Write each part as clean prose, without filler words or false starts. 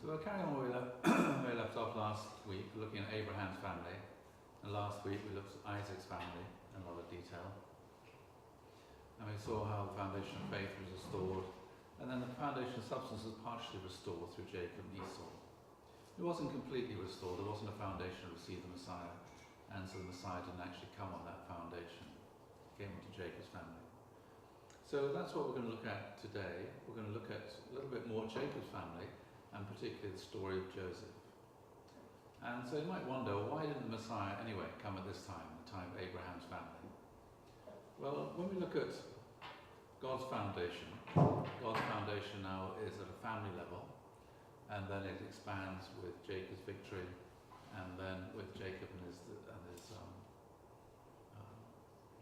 So we're carrying on where we left off last week, looking at Abraham's family. And last week we looked at Isaac's family in a lot of detail. And we saw how the foundation of faith was restored. And then the foundation of substance was partially restored through Jacob and Esau. It wasn't completely restored. There wasn't a foundation to receive the Messiah. And so the Messiah didn't actually come on that foundation. It came into Jacob's family. So that's what we're going to look at today. We're going to look at a little bit more Jacob's family, and particularly the story of Joseph. And so you might wonder, why didn't the Messiah anyway come at this time, the time of Abraham's family? Well, when we look at God's foundation now is at a family level, and then it expands with Jacob's victory, and then with Jacob and his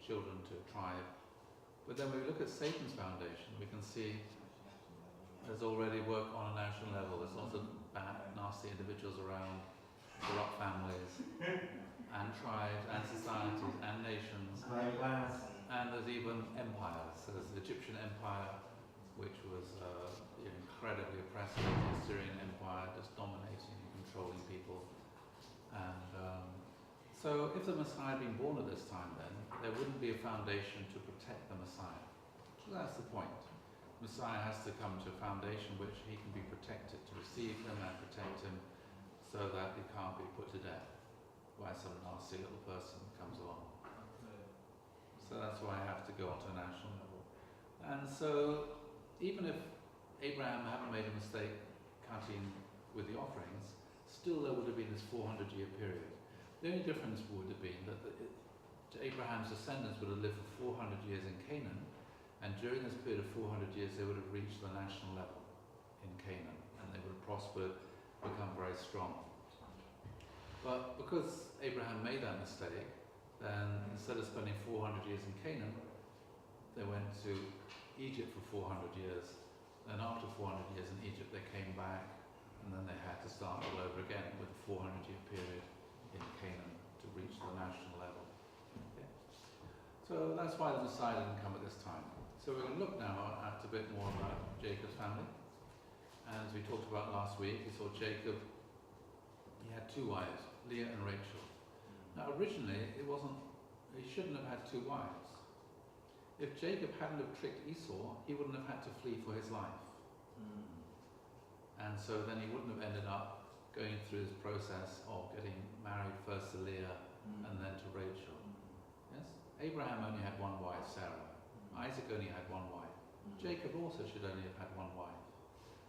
children to a tribe. But then when we look at Satan's foundation, we can see there's already work on a national level. There's lots of bad, nasty individuals around, corrupt families, and tribes, and societies, and nations. And there's even empires. So there's the Egyptian Empire, which was incredibly oppressive, the Assyrian Empire just dominating and controlling people. And so if the Messiah had been born at this time then, there wouldn't be a foundation to protect the Messiah. So that's the point. Messiah has to come to a foundation which he can be protected, to receive him and protect him, so that he can't be put to death by some nasty little person who comes along. So that's why I have to go onto a national level. And so even if Abraham hadn't made a mistake cutting with the offerings, still there would have been this 400-year period. The only difference would have been that Abraham's descendants would have lived for 400 years in Canaan, and during this period of 400 years they would have reached the national level in Canaan, and they would have prospered, become very strong. But because Abraham made that mistake, then instead of spending 400 years in Canaan, they went to Egypt for 400 years. Then after 400 years in Egypt they came back, and then they had to start all over again with a 400-year period in Canaan to reach the national level. Okay. So that's why the Messiah didn't come at this time. So we're going to look now at a bit more about Jacob's family. And as we talked about last week, we saw Jacob, he had two wives, Leah and Rachel. Now originally, he shouldn't have had two wives. If Jacob hadn't have tricked Esau, he wouldn't have had to flee for his life. And so then he wouldn't have ended up going through his process of getting married first to Leah and then to Rachel. Yes? Abraham only had one wife, Sarah. Isaac only had one wife. Jacob also should only have had one wife.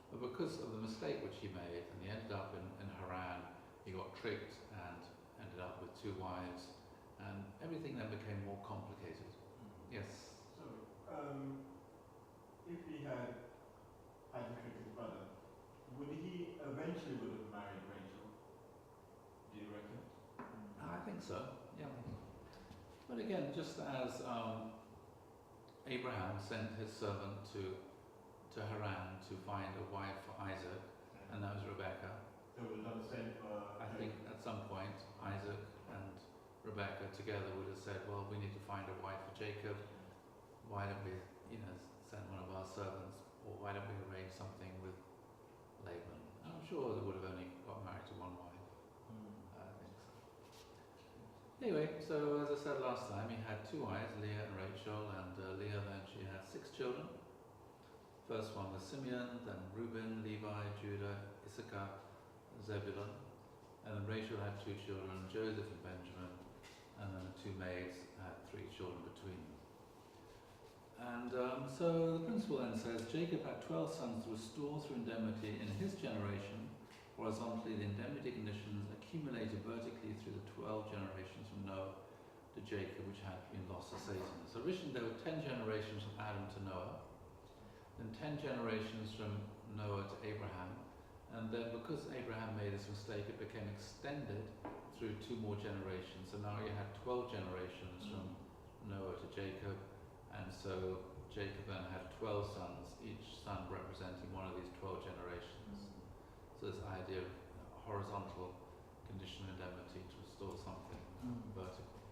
But because of the mistake which he made, and he ended up in Haran, he got tricked and ended up with two wives, and everything then became more complicated. Yes? So, if he had tricked his brother, would he eventually would have married Rachel? Do you reckon? I think so, yeah. But again, just as Abraham sent his servant to Haran to find a wife for Isaac, and that was Rebecca. So we've done the same for... I think at some point Isaac and Rebecca together would have said, well, we need to find a wife for Jacob. Why don't we, send one of our servants, or why don't we arrange something with Laban? I'm sure they would have only got married to one wife. I think so. Anyway, so as I said last time, he had two wives, Leah and Rachel, and Leah then she had 6 children. First one was Simeon, then Reuben, Levi, Judah, Issachar, Zebulun, and then Rachel had 2 children, Joseph and Benjamin, and then the 2 maids had 3 children between them. And so the principle then says, Jacob had 12 sons to restore through indemnity in his generation. Horizontally, the indemnity conditions accumulated vertically through the 12 generations from Noah to Jacob, which had been lost to Satan. So originally there were 10 generations from Adam to Noah, then 10 generations from Noah to Abraham, and then because Abraham made this mistake, it became extended through 2 more generations. So now you had 12 generations from Noah to Jacob, and so Jacob then had 12 sons, each son representing one of these 12 generations. So this idea of horizontal conditional indemnity to restore something vertical.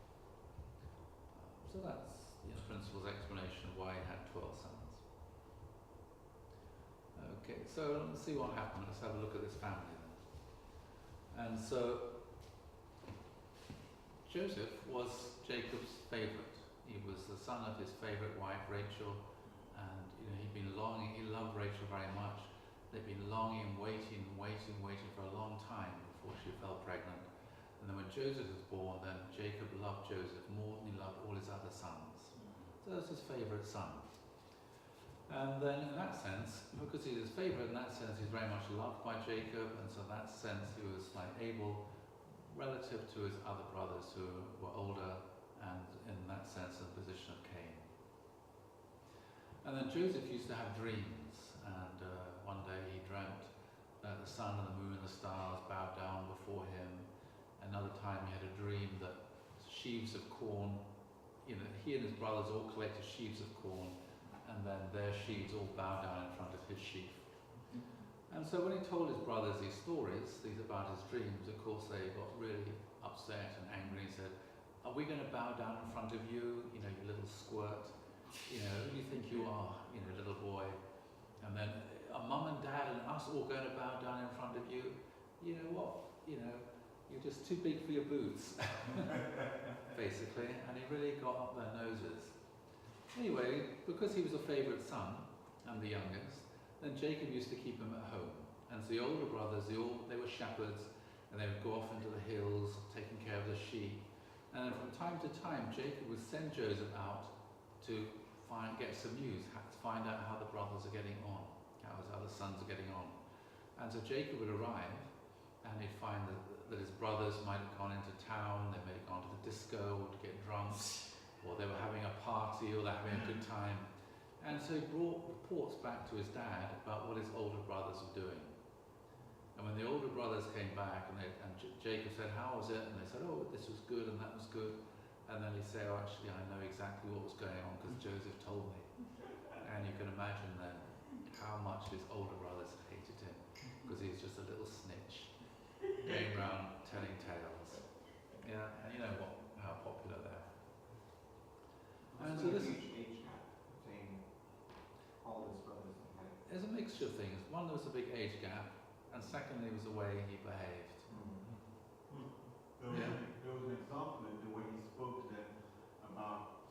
So that's the principal's explanation of why he had 12 sons. Okay, so let's see what happened. Let's have a look at this family then. And so Joseph was Jacob's favourite. He was the son of his favourite wife, Rachel, and he'd been longing, he loved Rachel very much. They'd been longing, waiting for a long time before she fell pregnant. And then when Joseph was born, then Jacob loved Joseph more than he loved all his other sons. So that's his favourite son. And then in that sense, because he's his favourite, in that sense he's very much loved by Jacob, and so in that sense he was like able, relative to his other brothers who were older, and in that sense in the position of Cain. And then Joseph used to have dreams, and one day he dreamt that the sun and the moon and the stars bowed down before him. Another time he had a dream that sheaves of corn, he and his brothers all collected sheaves of corn, and then their sheaves all bowed down in front of his sheaf. And so when he told his brothers these stories, these about his dreams, of course they got really upset and angry. He said, "Are we going to bow down in front of you, you little squirt? Who do you think you are, little boy? And then are Mum and Dad and us all going to bow down in front of you? You know what? You're just too big for your boots," basically. And he really got up their noses. Anyway, because he was a favourite son and the youngest, then Jacob used to keep him at home. And so the older brothers, they were shepherds, and they would go off into the hills, taking care of the sheep. And then from time to time, Jacob would send Joseph out to get some news, to find out how the brothers are getting on, how his other sons are getting on. And so Jacob would arrive, and he'd find that his brothers might have gone into town, they may have gone to the disco or to get drunk, or they were having a party, or they're having a good time. And so he brought reports back to his dad about what his older brothers were doing. And when the older brothers came back, and Jacob said, "How was it?" And they said, "Oh, this was good and that was good." And then he'd say, "Oh, actually, I know exactly what was going on because Joseph told me." And you can imagine then how much his older brothers hated him, because he's just a little snitch going around telling tales. Yeah, and you know how popular they are. And so this age gap between all his brothers and him. There's a mixture of things. One, there was a big age gap, and secondly was the way he behaved. There was an example in the way he spoke to them about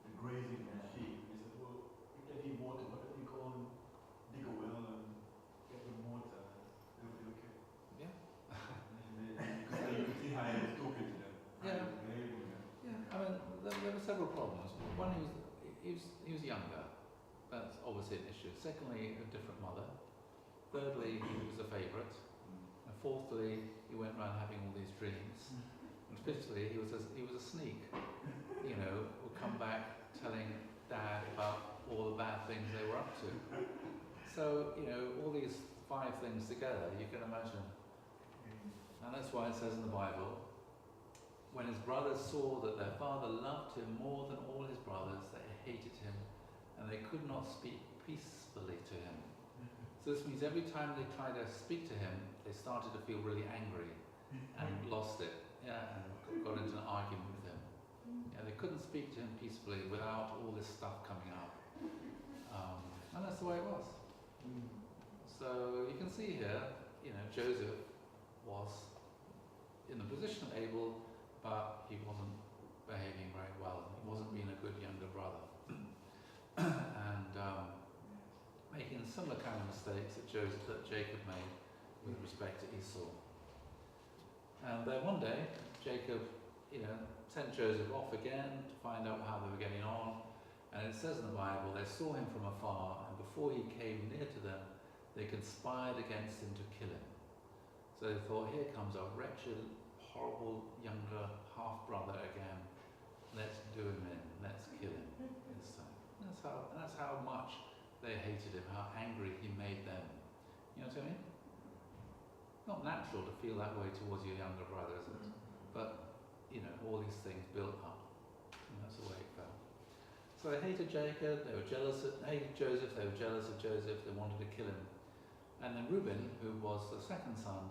the grazing of the sheep. He said, "Well, if they need water, why don't you go and dig a well and get them water? They'll be okay." Yeah. Because you could see how he was talking to them, how he was behaving. Yeah, I mean, there were several problems. One, he was younger. That's obviously an issue. Secondly, a different mother. Thirdly, he was a favourite. And fourthly, he went around having all these dreams. And fifthly, he was a sneak. Would come back telling Dad about all the bad things they were up to. So, all these 5 things together, you can imagine. And that's why it says in the Bible, when his brothers saw that their father loved him more than all his brothers, they hated him, and they could not speak peacefully to him. So this means every time they tried to speak to him, they started to feel really angry and lost it, and got into an argument with him. They couldn't speak to him peacefully without all this stuff coming out. And that's the way it was. So you can see here, Joseph was in the position of Abel, but he wasn't behaving very well. He wasn't being a good younger brother. And making similar kind of mistakes that Jacob made with respect to Esau. And then one day, Jacob, sent Joseph off again to find out how they were getting on. And it says in the Bible, they saw him from afar, and before he came near to them, they conspired against him to kill him. So they thought, here comes a wretched, horrible, younger half-brother again. Let's do him in. Let's kill him this time. That's how much they hated him, how angry he made them. You know what I mean? Not natural to feel that way towards your younger brother, is it? But, all these things built up. And that's the way it felt. So they hated Jacob, they hated Joseph, they were jealous of Joseph, they wanted to kill him. And then Reuben, who was the second son,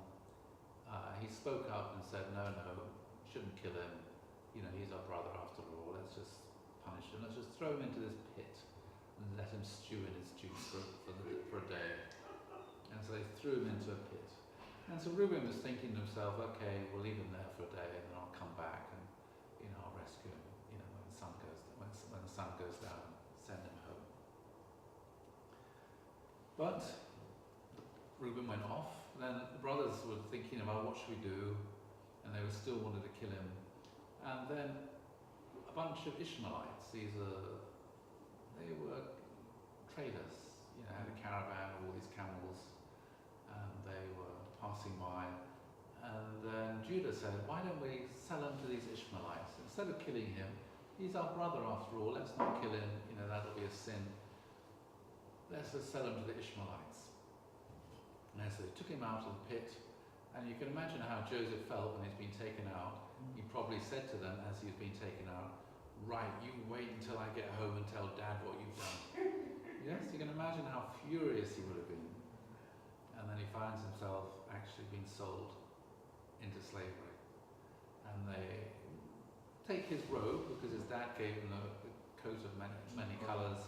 he spoke up and said, no, shouldn't kill him. He's our brother after all. Let's just punish him. Let's just throw him into this pit and let him stew in his juice for a day. And so they threw him into a pit. And so Reuben was thinking to himself, okay, we'll leave him there for a day, and then I'll come back and, I'll rescue him, when the sun goes down, and send him home. But Reuben went off. Then the brothers were thinking about what should we do, and they still wanted to kill him. And then a bunch of Ishmaelites, they were traders, had a caravan of all these camels, and they were passing by. And then Judah said, why don't we sell him to these Ishmaelites? Instead of killing him, he's our brother after all, let's not kill him, that'll be a sin. Let's just sell him to the Ishmaelites. And so they took him out of the pit, and you can imagine how Joseph felt when he's been taken out. He probably said to them as he's been taken out, right, you wait until I get home and tell Dad what you've done. Yes, you can imagine how furious he would have been. And then he finds himself actually being sold into slavery. And they take his robe, because his dad gave him a coat of many colours.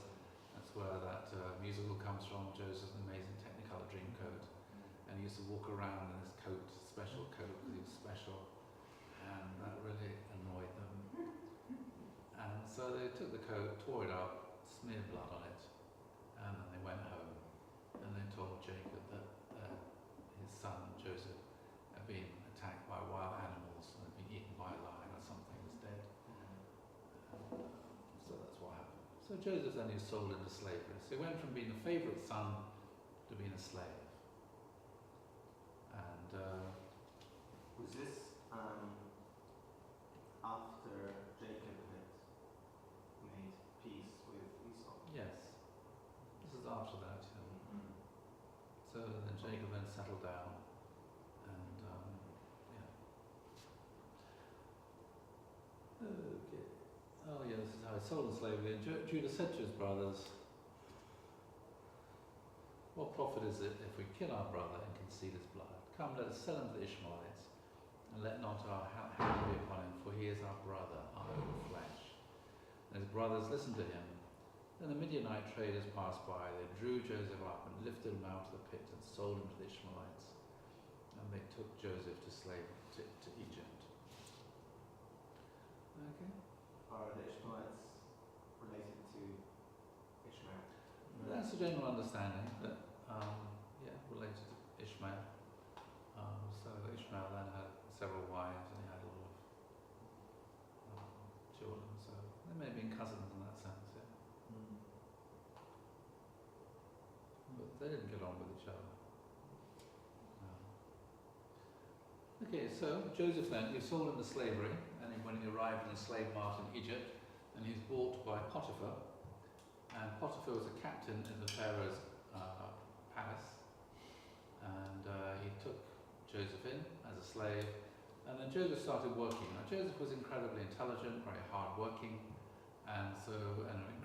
That's where that musical comes from, Joseph's Amazing Technicolor Dreamcoat. And he used to walk around in his coat, special coat, because he was special. And that really annoyed them. And so they took the coat, tore it up, smeared blood on it, and then they went home. And they told Jacob that his son Joseph had been attacked by wild animals and had been eaten by a lion or something, was dead. So that's what happened. So Joseph then is sold into slavery. So he went from being the favourite son to being a slave. And was this after Jacob had made peace with Esau? yes, this is after that. So then Jacob then settled down, and Okay. Oh yeah, this is how he sold in slavery. And Judah said to his brothers, what profit is it if we kill our brother and conceal his blood? Come, let us sell him to the Ishmaelites, and let not our hand be upon him, for he is our brother, our own flesh. And his brothers listened to him. Then the Midianite traders passed by. They drew Joseph up and lifted him out of the pit and sold him to the Ishmaelites. And they took Joseph to slavery to Egypt. Okay. Are the Ishmaelites related to Ishmael? That's the general understanding that, related to Ishmael. So Ishmael then had several wives and he had a lot of children. So they may have been cousins in that sense, yeah. But they didn't get on with each other. Okay, so Joseph then, he was sold into slavery, and when he arrived in the slave mart in Egypt, and he's bought by Potiphar, and Potiphar was a captain in the Pharaoh's palace, and he took Joseph in as a slave, and then Joseph started working. Now Joseph was incredibly intelligent, very hard working, and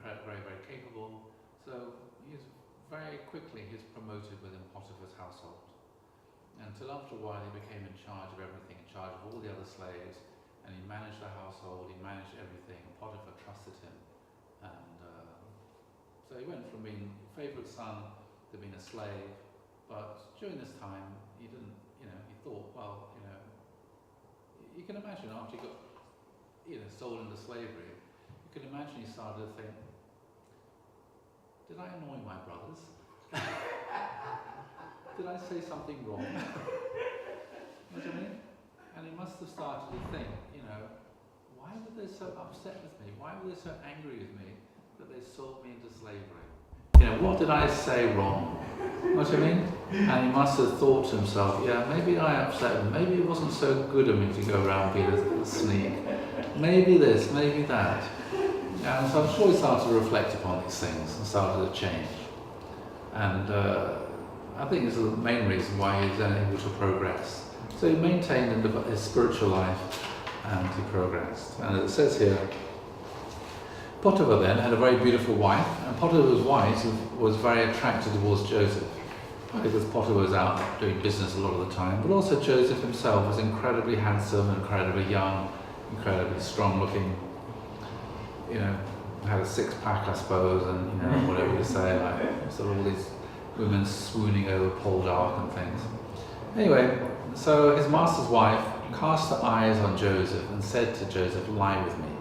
very, very capable, so very quickly he was promoted within Potiphar's household. Until after a while he became in charge of everything, in charge of all the other slaves, and he managed the household, he managed everything. Potiphar trusted him, and so he went from being a favourite son to being a slave. But during this time, he didn't, he thought, well, you can imagine after he got, sold into slavery, you can imagine he started to think, did I annoy my brothers? Did I say something wrong? You know what I mean? And he must have started to think, why were they so upset with me? Why were they so angry with me that they sold me into slavery? What did I say wrong? You know what I mean? And he must have thought to himself, yeah, maybe I upset them. Maybe it wasn't so good of me to go around being a sneak. Maybe this, maybe that. And so I'm sure he started to reflect upon these things and started to change. And I think this is the main reason why he was then able to progress. So he maintained his spiritual life and he progressed. And as it says here, Potiphar then had a very beautiful wife, and Potiphar's wife was very attracted towards Joseph, because Potiphar was out doing business a lot of the time, but also Joseph himself was incredibly handsome, incredibly young, incredibly strong looking. had a six-pack, I suppose, and whatever you say, like sort of all these women swooning over Paul Dark and things. Anyway, so his master's wife cast her eyes on Joseph and said to Joseph, "Lie with me."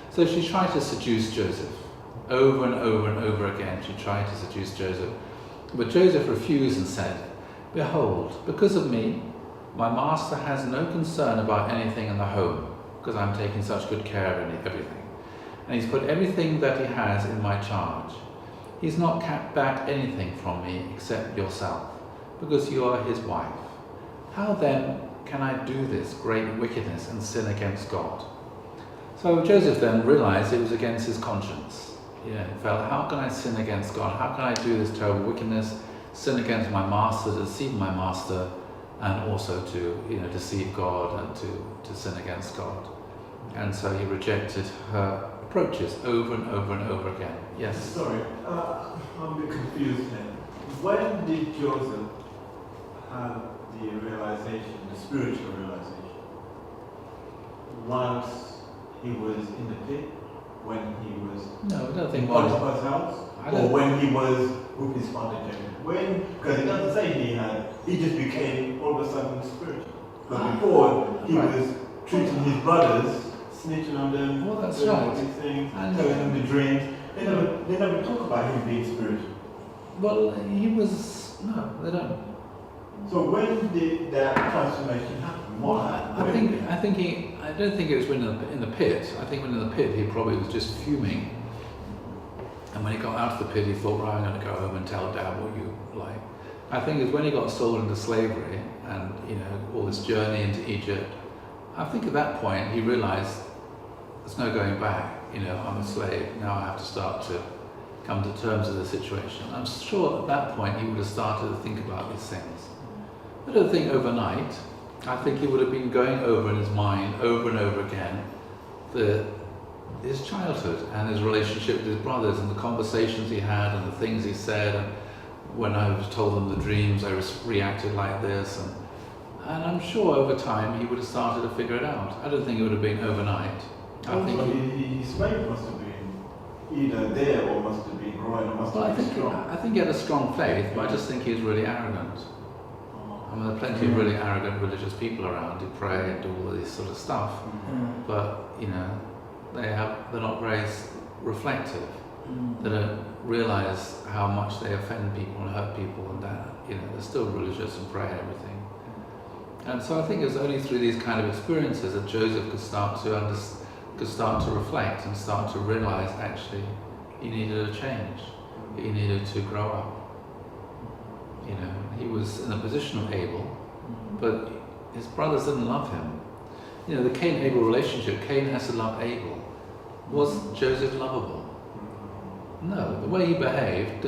So she tried to seduce Joseph. Over and over and over again, she tried to seduce Joseph. But Joseph refused and said, "Behold, because of me, my master has no concern about anything in the home, because I'm taking such good care of everything. And he's put everything that he has in my charge. He's not kept back anything from me except yourself, because you are his wife. How then can I do this great wickedness and sin against God?" So Joseph then realized it was against his conscience. He felt, how can I sin against God? How can I do this terrible wickedness, sin against my master, deceive my master, and also to deceive God and to sin against God? And so he rejected her approaches over and over and over again. Yes? Sorry, I'm a bit confused here. When did Joseph have the realization, the spiritual realization? Once he was in the pit? When he was No, I don't in think one. Potiphar's house? Or when he was with his father Jacob? When? Because it doesn't say he just became all of a sudden spiritual. But before, he was treating his brothers, snitching on them, Well, that's doing all right. these things, And- telling them the dreams. They never talk about him being spiritual. Well, he was, no, they don't. So when did that transformation happen? What happened? I don't think it was when in the pit. I think when in the pit he probably was just fuming. And when he got out of the pit he thought, right, I'm going to go home and tell Dad what you like. I think it was when he got sold into slavery and, all this journey into Egypt. I think at that point he realized there's no going back. I'm a slave. Now I have to start to come to terms with the situation. I'm sure at that point he would have started to think about these things. I don't think overnight. I think he would have been going over in his mind over and over again his childhood and his relationship with his brothers and the conversations he had and the things he said. And when I told them the dreams, I reacted like this. And I'm sure over time he would have started to figure it out. I don't think it would have been overnight. I think his faith must have been either there or must have been growing or must have been strong. I think he had a strong faith, but I just think he was really arrogant. I mean, there are plenty of really arrogant religious people around who pray and do all this sort of stuff, but they're not very reflective. They don't realise how much they offend people and hurt people, and that they're still religious and pray and everything. And so I think it was only through these kind of experiences that Joseph could start to reflect and start to realise actually he needed a change. He needed to grow up. He was in a position of Abel, but his brothers didn't love him. The Cain-Abel relationship, Cain has to love Abel. Was Joseph lovable? No. The way he behaved,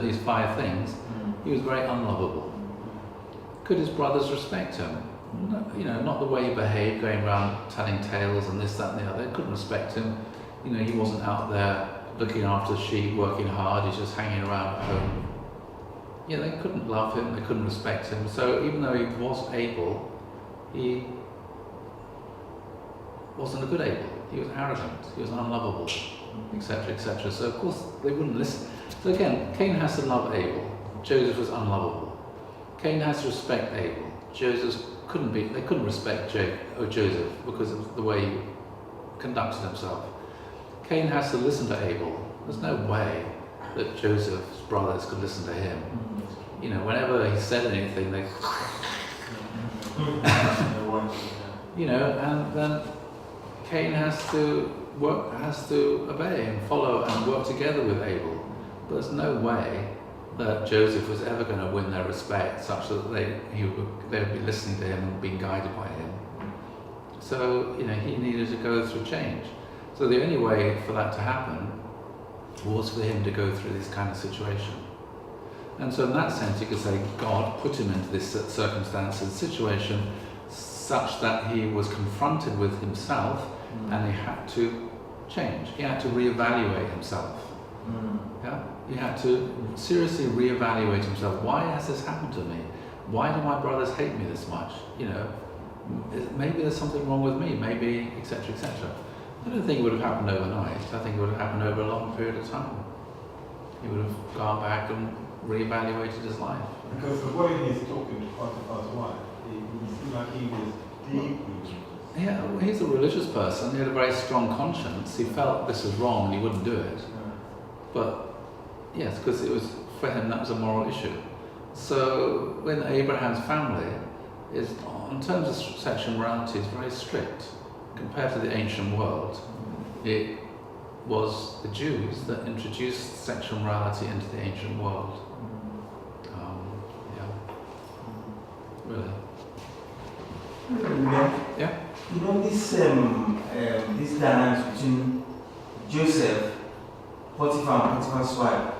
these 5 things, he was very unlovable. Could his brothers respect him? No, not the way he behaved, going around telling tales and this, that and the other. They couldn't respect him. He wasn't out there looking after sheep, working hard. He's just hanging around at home. They couldn't love him, they couldn't respect him. So even though he was able, he wasn't a good Abel. He was arrogant, he was unlovable, etc., etc. So of course they wouldn't listen. So again, Cain has to love Abel. Joseph was unlovable. Cain has to respect Abel. They couldn't respect Joseph because of the way he conducted himself. Cain has to listen to Abel. There's no way that Joseph's brothers could listen to him. Whenever he said anything, they, and then Cain has to obey and follow and work together with Abel. But there's no way that Joseph was ever going to win their respect such that they would be listening to him and being guided by him. So, he needed to go through change. So the only way for that to happen was for him to go through this kind of situation. And so in that sense, you could say God put him into this circumstance and situation such that he was confronted with himself and he had to change. He had to reevaluate himself. Yeah? He had to seriously reevaluate himself. Why has this happened to me? Why do my brothers hate me this much? Maybe there's something wrong with me, maybe, etc., etc. I don't think it would have happened overnight. I think it would have happened over a long period of time. He would have gone back and reevaluated his life. Because the way he's talking to Potiphar's wife, he seemed like he was deeply religious. Yeah, well, he's a religious person. He had a very strong conscience. He felt this was wrong and he wouldn't do it. But yes, because it was, for him, that was a moral issue. So when Abraham's family is, in terms of sexual morality, is very strict compared to the ancient world. It was the Jews that introduced sexual morality into the ancient world. Really. Yeah. You know this this dynamics between Joseph, Potiphar, and Potiphar's wife.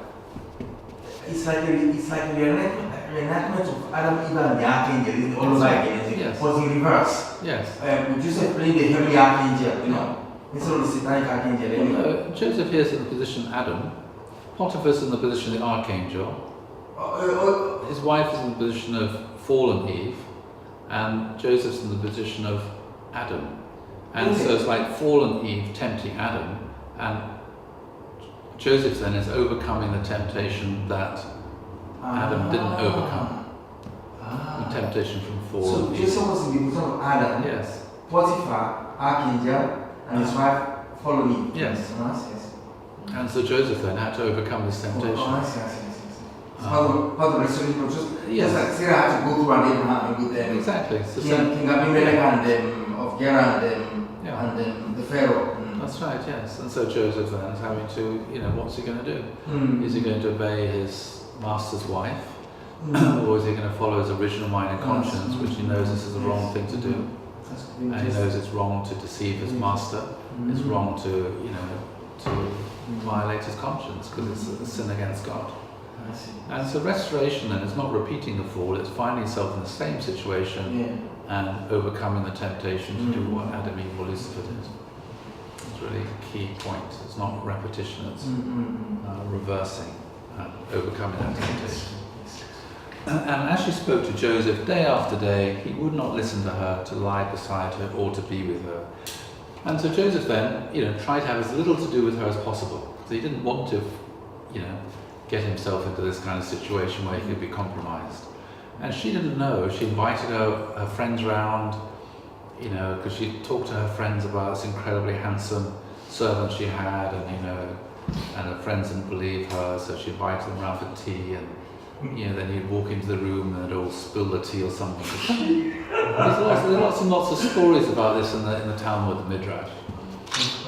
It's like a reenactment of Adam, Eve, and the archangel in all over again. Yes. It was in reverse. Yes. With Joseph playing the heavenly archangel, you know, instead of the satanic archangel. Well, Joseph here is in the position of Adam. Potiphar's in the position of the archangel. His wife is in the position of fallen Eve, and Joseph's in the position of Adam. And so it's like fallen Eve tempting Adam, and Joseph then is overcoming the temptation that Adam didn't overcome. The temptation from fallen Eve. So Joseph was in the position of Adam, Yes. Potiphar, archangel, and his wife fallen Eve. Yes. Yes. And so Joseph then had to overcome this temptation. Oh, I see. Part of the restoration of Yes. just like Sarah had to go through and Abraham and with them. Exactly. So King Abimelech and of Gerar and yeah. and the Pharaoh. That's right, yes. And so Joseph then is having to, what's he going to do? Is he going to obey his master's wife? Or is he going to follow his original mind and conscience, which he knows this is the wrong thing to do? And he knows it's wrong to deceive his master. It's wrong to, to violate his conscience because it's a sin against God. And so restoration then is not repeating the fall, it's finding yourself in the same situation and overcoming the temptation to do what Adam, Eve, or Lucifer did. It's really a key point. It's not repetition, it's reversing and overcoming that temptation. And as she spoke to Joseph day after day, he would not listen to her, to lie beside her, or to be with her. And so Joseph then, tried to have as little to do with her as possible. So he didn't want to, get himself into this kind of situation where he could be compromised. And she didn't know. She invited her friends round, because she talked to her friends about this incredibly handsome servant she had, and her friends didn't believe her, so she invited them round for tea, and then he'd walk into the room and they'd all spill the tea or something. There's lots and lots of stories about this in the Talmud, the Midrash,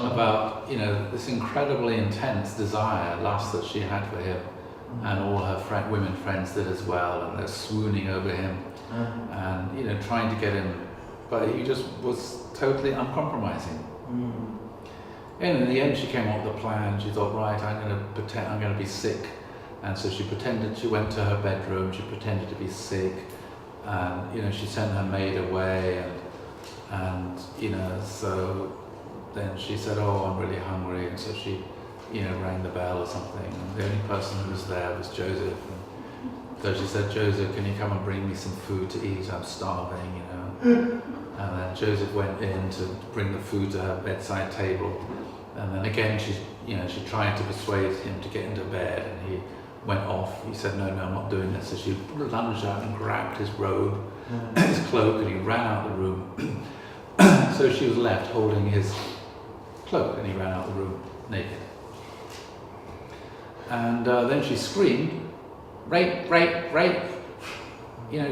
about this incredibly intense desire, lust that she had for him, and all her women friends did as well, and they're swooning over him, and trying to get him, but he just was totally uncompromising. And in the end, she came up with a plan. She thought, right, I'm going to be sick, and so she pretended. She went to her bedroom. She pretended to be sick, and she sent her maid away, and so then she said, oh, I'm really hungry, and so she rang the bell or something, and the only person who was there was Joseph. And so she said, Joseph, can you come and bring me some food to eat? I'm starving, And then Joseph went in to bring the food to her bedside table, and then again she tried to persuade him to get into bed, and he went off. He said, no, I'm not doing this. So she lunged out and grabbed his robe, his cloak, and he ran out of the room. So she was left holding his cloak, and he ran out of the room naked. And then she screamed, rape, rape, rape.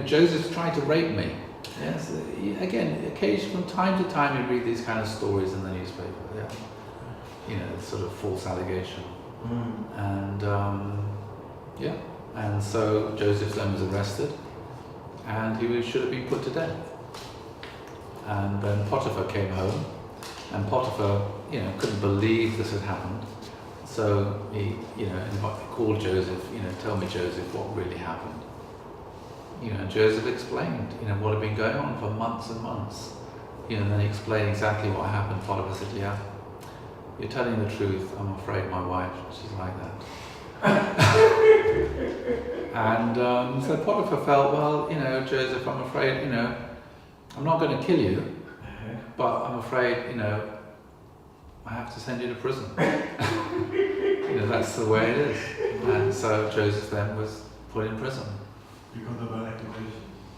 Joseph's trying to rape me. Yes, again, occasionally, from time to time, you read these kind of stories in the newspaper. Sort of false allegation. And and so Joseph then was arrested, and he should have been put to death. And then Potiphar came home, and Potiphar, couldn't believe this had happened. So he, called Joseph, tell me, Joseph, what really happened. Joseph explained, what had been going on for months and months. And then he explained exactly what happened. Potiphar said, yeah, you're telling the truth. I'm afraid my wife, she's like that. And so Potiphar felt, well, Joseph, I'm afraid, I'm not going to kill you, but I'm afraid, I have to send you to prison. That's the way it is. And so Joseph then was put in prison. Because of an accusation.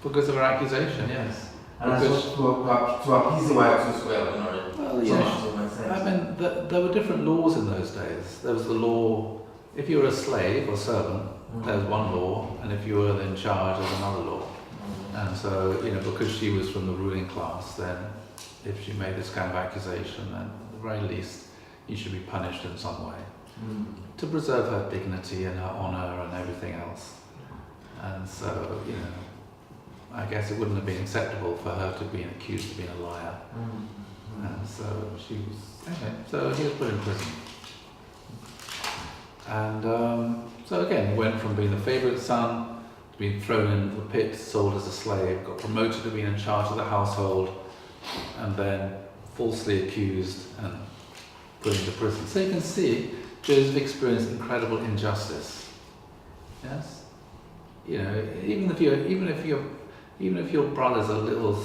Because of her accusation, yes. And that's what to appease the wives as well, in order. Well, yeah. I mean, there were different laws in those days. There was the law, if you were a slave or servant, there was one law, and if you were in charge, there was another law. And so, because she was from the ruling class, then if she made this kind of accusation, then at the very least, you should be punished in some way to preserve her dignity and her honour and everything else. And so, I guess it wouldn't have been acceptable for her to be accused of being a liar. And so she was, so he was put in prison. And so again, he went from being the favourite son to being thrown into the pit, sold as a slave, got promoted to being in charge of the household, and then falsely accused and put into prison. So you can see Joseph experienced incredible injustice. Yes? Even if your brother's a little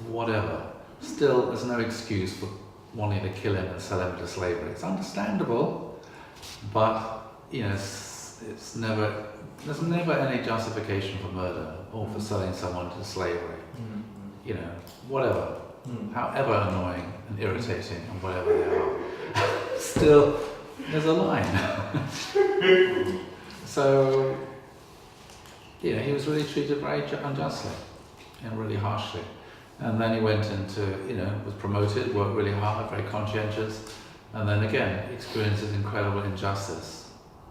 whatever, still there's no excuse for wanting to kill him and sell him into slavery. It's understandable, but there's never any justification for murder or for selling someone to slavery. Whatever, however annoying and irritating and whatever they are, still there's a line. So he was really treated very unjustly and really harshly. And then he went into, was promoted, worked really hard, very conscientious, and then again experiences incredible injustice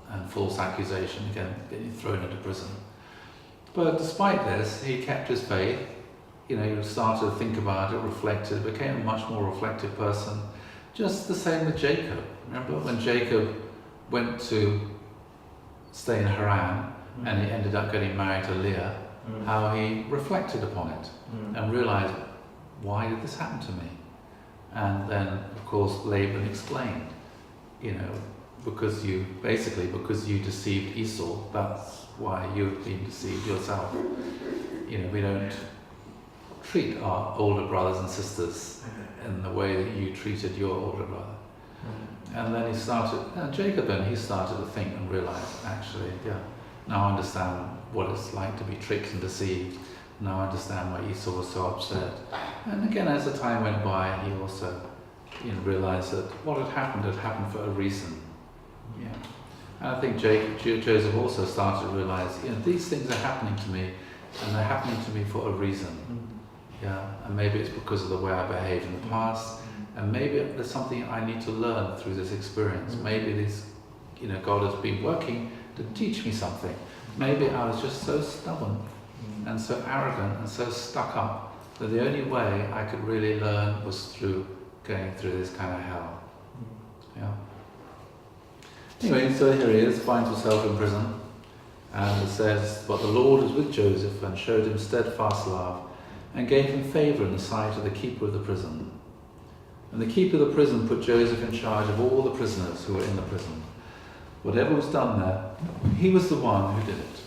and false accusation, again getting thrown into prison. But despite this, he kept his faith. He started to think about it, reflected, became a much more reflective person. Just the same with Jacob. Remember when Jacob went to stay in Haran and he ended up getting married to Leah, how he reflected upon it and realized, why did this happen to me? And then, of course, Laban explained, because you deceived Esau, that's why you've been deceived yourself. We don't treat our older brothers and sisters in the way that you treated your older brother. And then Jacob he started to think and realize, actually, now I understand what it's like to be tricked and deceived. Now I understand why Esau was so upset. And again, as the time went by, he also realized that what had happened for a reason. And I think Joseph also started to realize, these things are happening to me, and they're happening to me for a reason. And maybe it's because of the way I behaved in the past, and maybe there's something I need to learn through this experience. Maybe this, God has been working to teach me something. Maybe I was just so stubborn and so arrogant and so stuck up that the only way I could really learn was through going through this kind of hell. Anyway, so here he is, finds himself in prison, and it says, "But the Lord was with Joseph and showed him steadfast love and gave him favour in the sight of the keeper of the prison. And the keeper of the prison put Joseph in charge of all the prisoners who were in the prison. Whatever was done there, he was the one who did it.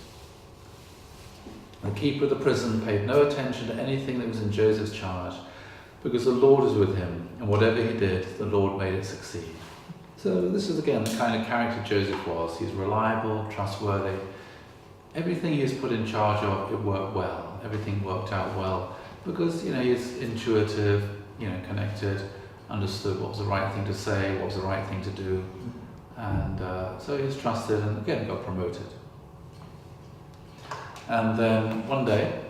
The keeper of the prison paid no attention to anything that was in Joseph's charge, because the Lord was with him, and whatever he did, the Lord made it succeed." So this is again the kind of character Joseph was. He's reliable, trustworthy. Everything he was put in charge of, it worked well. Everything worked out well, because he's intuitive, connected, understood what was the right thing to say, what was the right thing to do, and so he was trusted, and again got promoted. And then one day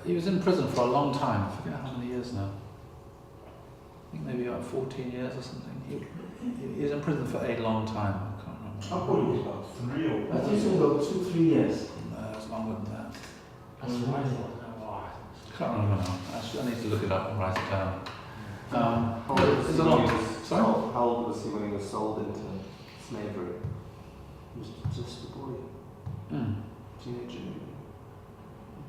he was in prison for a long time. I forget how many years now. I think maybe about 14 years or something. He was in prison for a long time. I can't remember. I thought it was about 3 or 4 I think it's about 2-3 years. No, it's longer than that. That's why I thought, Can't remember now. Actually, I need to look it up and write it down. How old was There's he a lot. when he was Sorry? sold- How old was he when he was sold into slavery? He was just a boy, teenager.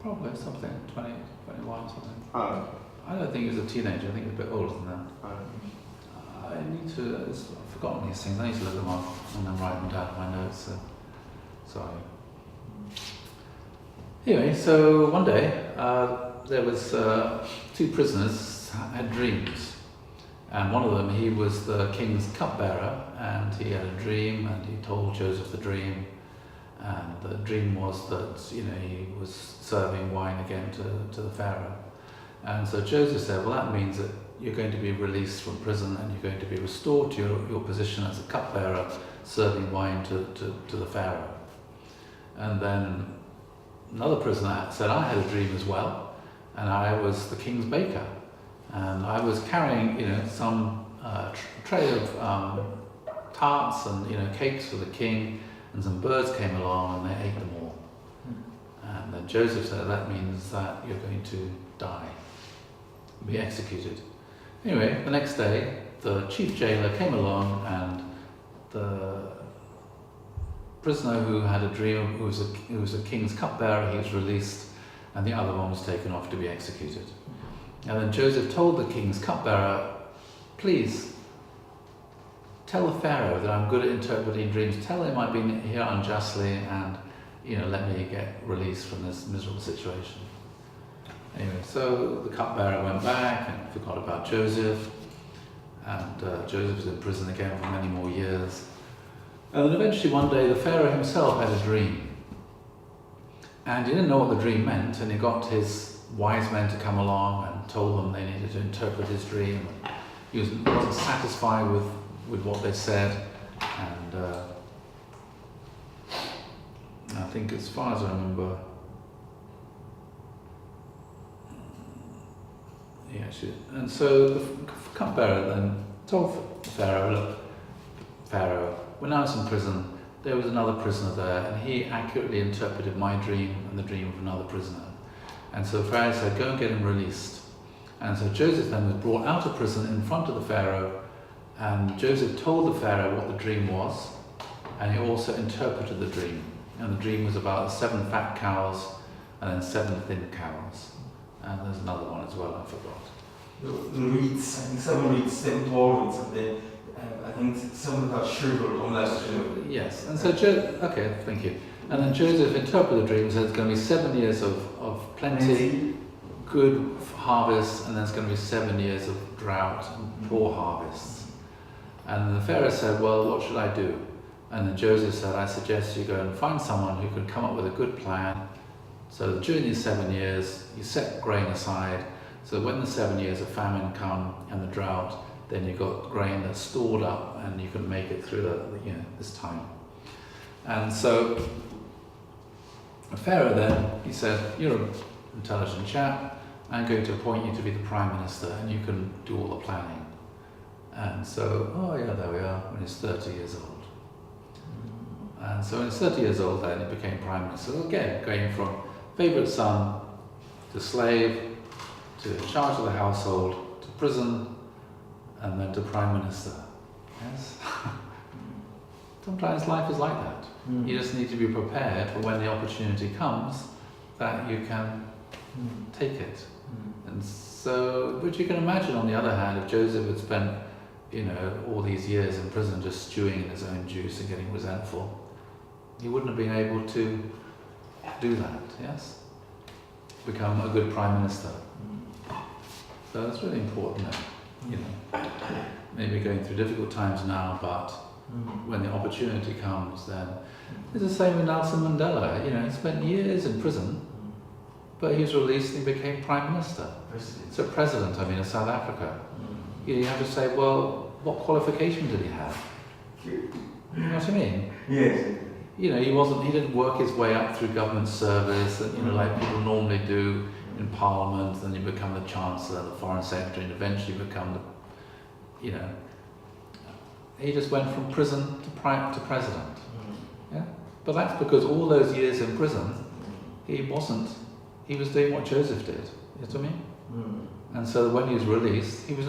Probably something, 20, 21 something. Oh, I don't think he was a teenager. I think he was a bit older than that. oh. I need to, I've forgotten these things. I need to look them up and then write them down in my notes. Sorry. Anyway, so one day there was two prisoners had dreams, And one of them, he was the king's cupbearer, and he had a dream, and he told Joseph the dream. And the dream was that, he was serving wine again to the Pharaoh. And so Joseph said, well, that means that you're going to be released from prison and you're going to be restored to your position as a cupbearer, serving wine to the Pharaoh. And then another prisoner said, I had a dream as well, and I was the king's baker. And I was carrying, some tray of tarts and, cakes for the king, and some birds came along and they ate them all. And then Joseph said, that means that you're going to die, be executed. Anyway, the next day, the chief jailer came along, and the prisoner who had a dream, who was a king's cupbearer, he was released, and the other one was taken off to be executed. And then Joseph told the king's cupbearer, please, tell the Pharaoh that I'm good at interpreting dreams. Tell him I've been here unjustly, and let me get released from this miserable situation. Anyway, so the cupbearer went back and forgot about Joseph, and Joseph was in prison again for many more years. And then eventually one day the Pharaoh himself had a dream, and he didn't know what the dream meant, and he got his wise men to come along and told them they needed to interpret his dream. He wasn't satisfied with what they said, and I think, as far as I remember, and so the cupbearer then told Pharaoh, look, Pharaoh, when I was in prison, there was another prisoner there, and he accurately interpreted my dream and the dream of another prisoner. And so Pharaoh said, go and get him released. And so Joseph then was brought out of prison in front of the Pharaoh, and Joseph told the Pharaoh what the dream was, and he also interpreted the dream. And the dream was about 7 fat cows and then 7 thin cows. And there's another one as well, I forgot. The reeds, I think 7 reeds, 7 tall reeds, I think some got shriveled on that. Yes, and so okay, thank you. And then Joseph interpreted the dream and said it's going to be 7 years of plenty, good harvest, and then it's going to be 7 years of drought and poor harvests. And the Pharaoh said, well, what should I do? And then Joseph said, I suggest you go and find someone who can come up with a good plan. So during these 7 years, you set grain aside, so when the 7 years of famine come and the drought, then you've got grain that's stored up and you can make it through this time. And so the Pharaoh then, he said, you're an intelligent chap, I'm going to appoint you to be the Prime Minister and you can do all the planning. And so, there we are, when he's 30 years old. And so when he's 30 years old then, he became Prime Minister. So again, going from favourite son to slave, to in charge of the household, to prison, and then to Prime Minister. Yes? Sometimes life is like that. You just need to be prepared for when the opportunity comes that you can take it. And so, but you can imagine on the other hand, if Joseph had spent, all these years in prison just stewing in his own juice and getting resentful, he wouldn't have been able to do that, yes? Become a good Prime Minister. So it's really important that, maybe going through difficult times now, but when the opportunity comes, then it's the same with Nelson Mandela. He spent years in prison, but he was released and he became Prime Minister. So President, of South Africa. You have to say, well, what qualification did he have? You know what I mean? Yes. He didn't work his way up through government service, and, like people normally do in Parliament, then you become the Chancellor, the Foreign Secretary, and eventually become the, he just went from prison to President. Yeah? But that's because all those years in prison, he was doing what Joseph did. You know what I mean? And so when he was released, he was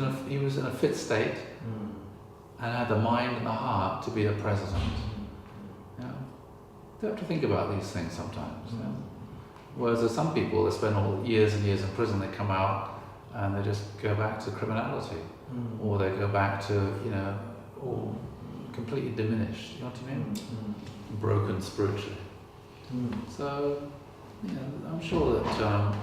in a fit state and had the mind and the heart to be a president. You have to think about these things sometimes. Whereas there's some people that spend all years and years in prison, they come out and they just go back to criminality, or they go back to all completely diminished. You know what I mean? Broken spiritually. So I'm sure Mandela,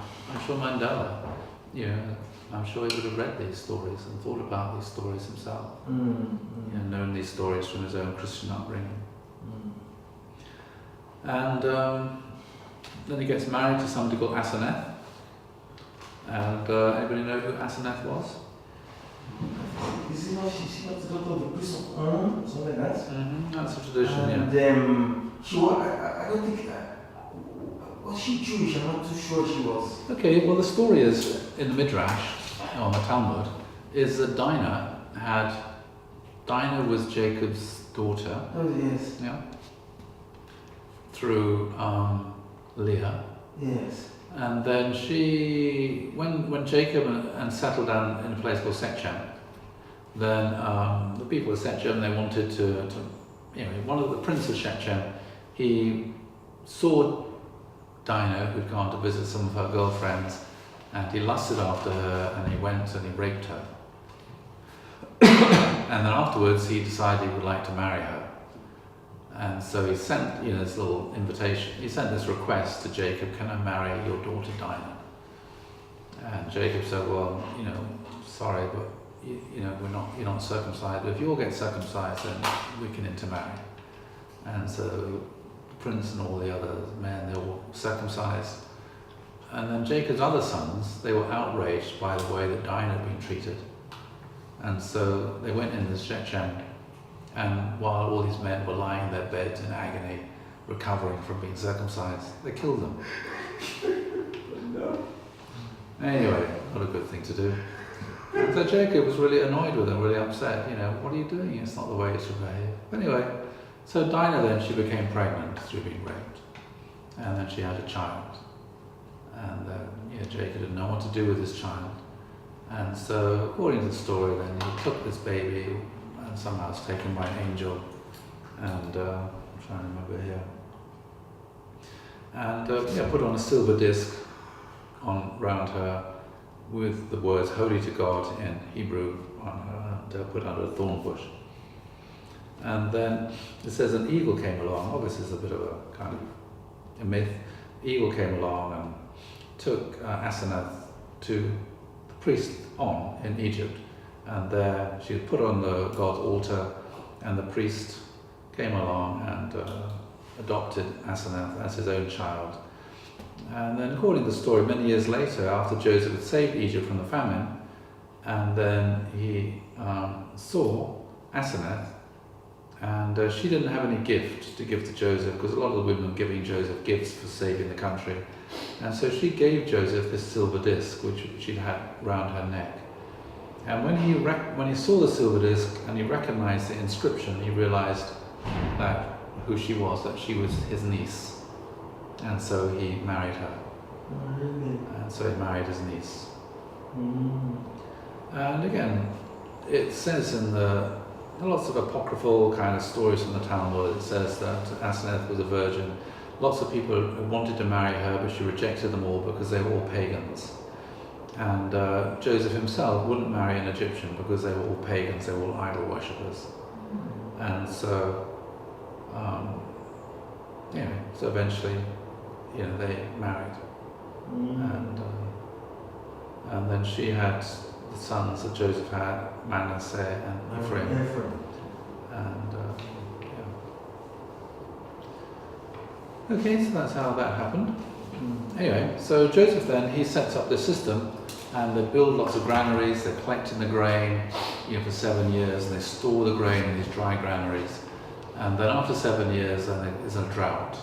you know, I'm sure he would have read these stories and thought about these stories himself, known these stories from his own Christian upbringing. And then he gets married to somebody called Asenath. And anybody know who Asenath was? Is it not she was the daughter of the priest of On, something like that? That's a tradition, And yeah. she was, I don't think, was she Jewish? I'm not too sure she was. Okay, well the story is, in the Midrash, or the Talmud, is that Dinah was Jacob's daughter, Oh, yes. yeah, through Leah. Yes. And then when Jacob and settled down in a place called Shechem, then the people of Shechem, they wanted to one of the prince of Shechem, he saw Dinah, who'd gone to visit some of her girlfriends, and he lusted after her, and he went and he raped her. And then afterwards, he decided he would like to marry her. And so he sent, this little invitation. He sent this request to Jacob: "Can I marry your daughter Dinah?" And Jacob said, "Well, sorry, but you're not circumcised. But if you all get circumcised, then we can intermarry." And so the prince and all the other men, they were circumcised. And then Jacob's other sons, they were outraged by the way that Dinah had been treated. And so they went into Shechem, and while all these men were lying in their beds in agony, recovering from being circumcised, they killed them. Anyway, not a good thing to do. So Jacob was really annoyed with them, really upset. What are you doing? It's not the way it should behave. Anyway, so Dinah then, she became pregnant through being raped. And then she had a child. And Jacob didn't know what to do with his child. And so, according to the story, then he took this baby, and somehow it's taken by an angel. And I'm trying to remember here. And put on a silver disc round her with the words "Holy to God" in Hebrew on her, and put under a thorn bush. And then it says an eagle came along. Obviously, it's a bit of a kind of a myth. Eagle came along and took Asenath to the priest On in Egypt, and there she was put on the God's altar, and the priest came along and adopted Asenath as his own child. And then, according to the story, many years later, after Joseph had saved Egypt from the famine, and then he saw Asenath, and she didn't have any gift to give to Joseph, because a lot of the women were giving Joseph gifts for saving the country. And so she gave Joseph this silver disc, which she'd had round her neck. And when he saw the silver disc and he recognized the inscription, he realized that who she was, that she was his niece. And so he married her. Oh, really? And so he married his niece. And again, it says in lots of apocryphal kind of stories from the Talmud, it says that Asenath was a virgin. Lots of people wanted to marry her, but she rejected them all because they were all pagans. And Joseph himself wouldn't marry an Egyptian because they were all pagans, they were all idol worshippers. And so, so eventually, they married. And then she had the sons that Joseph had, Manasseh and Ephraim. And okay, so that's how that happened. Anyway, so Joseph then, he sets up this system, and they build lots of granaries, they're collecting the grain for 7 years, and they store the grain in these dry granaries. And then after 7 years, then there's a drought.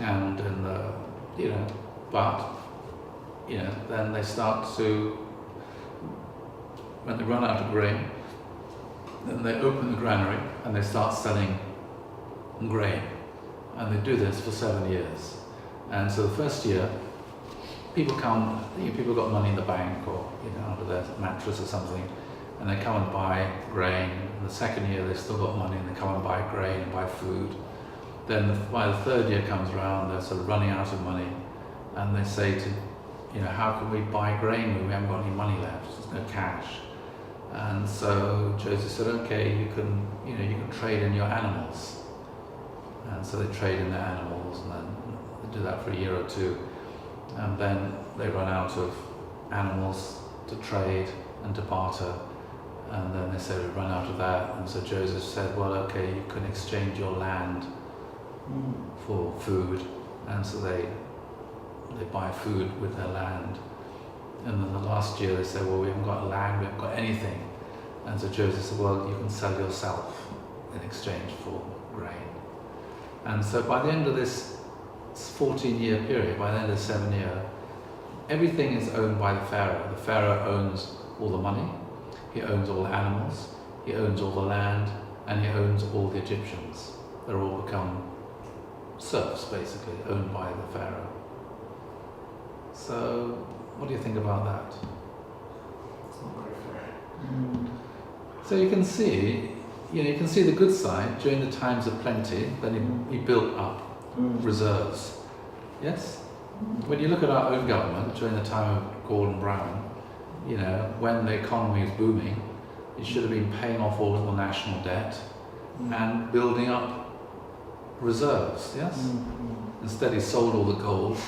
And then they start to, when they run out of grain, then they open the granary and they start selling grain. And they do this for 7 years. And so the first year, people come, people got money in the bank or under their mattress or something, and they come and buy grain. And the second year, they've still got money and they come and buy grain and buy food. Then by the third year comes around, they're sort of running out of money, and they say to, how can we buy grain when we haven't got any money left? There's no cash. And so Joseph said, okay, you can trade in your animals. And so they trade in their animals, and then they do that for a year or two, and then they run out of animals to trade and to barter. And then they said we run out of that, and so Joseph said, well, okay, you can exchange your land for food, and so they buy food with their land. And then the last year they said, well, we haven't got land, we haven't got anything. And so Joseph said, well, you can sell yourself in exchange for grain. And so by the end of this 14-year period, by the end of the 7 year, everything is owned by the Pharaoh. The Pharaoh owns all the money, he owns all the animals, he owns all the land, and he owns all the Egyptians. They're all become serfs, basically, owned by the Pharaoh. So, what do you think about that? It's not very fair. So you can see, you can see the good side. During the times of plenty, then he built up reserves. Yes? When you look at our own government during the time of Gordon Brown, when the economy was booming, it should have been paying off all the national debt and building up reserves, yes? Instead he sold all the gold.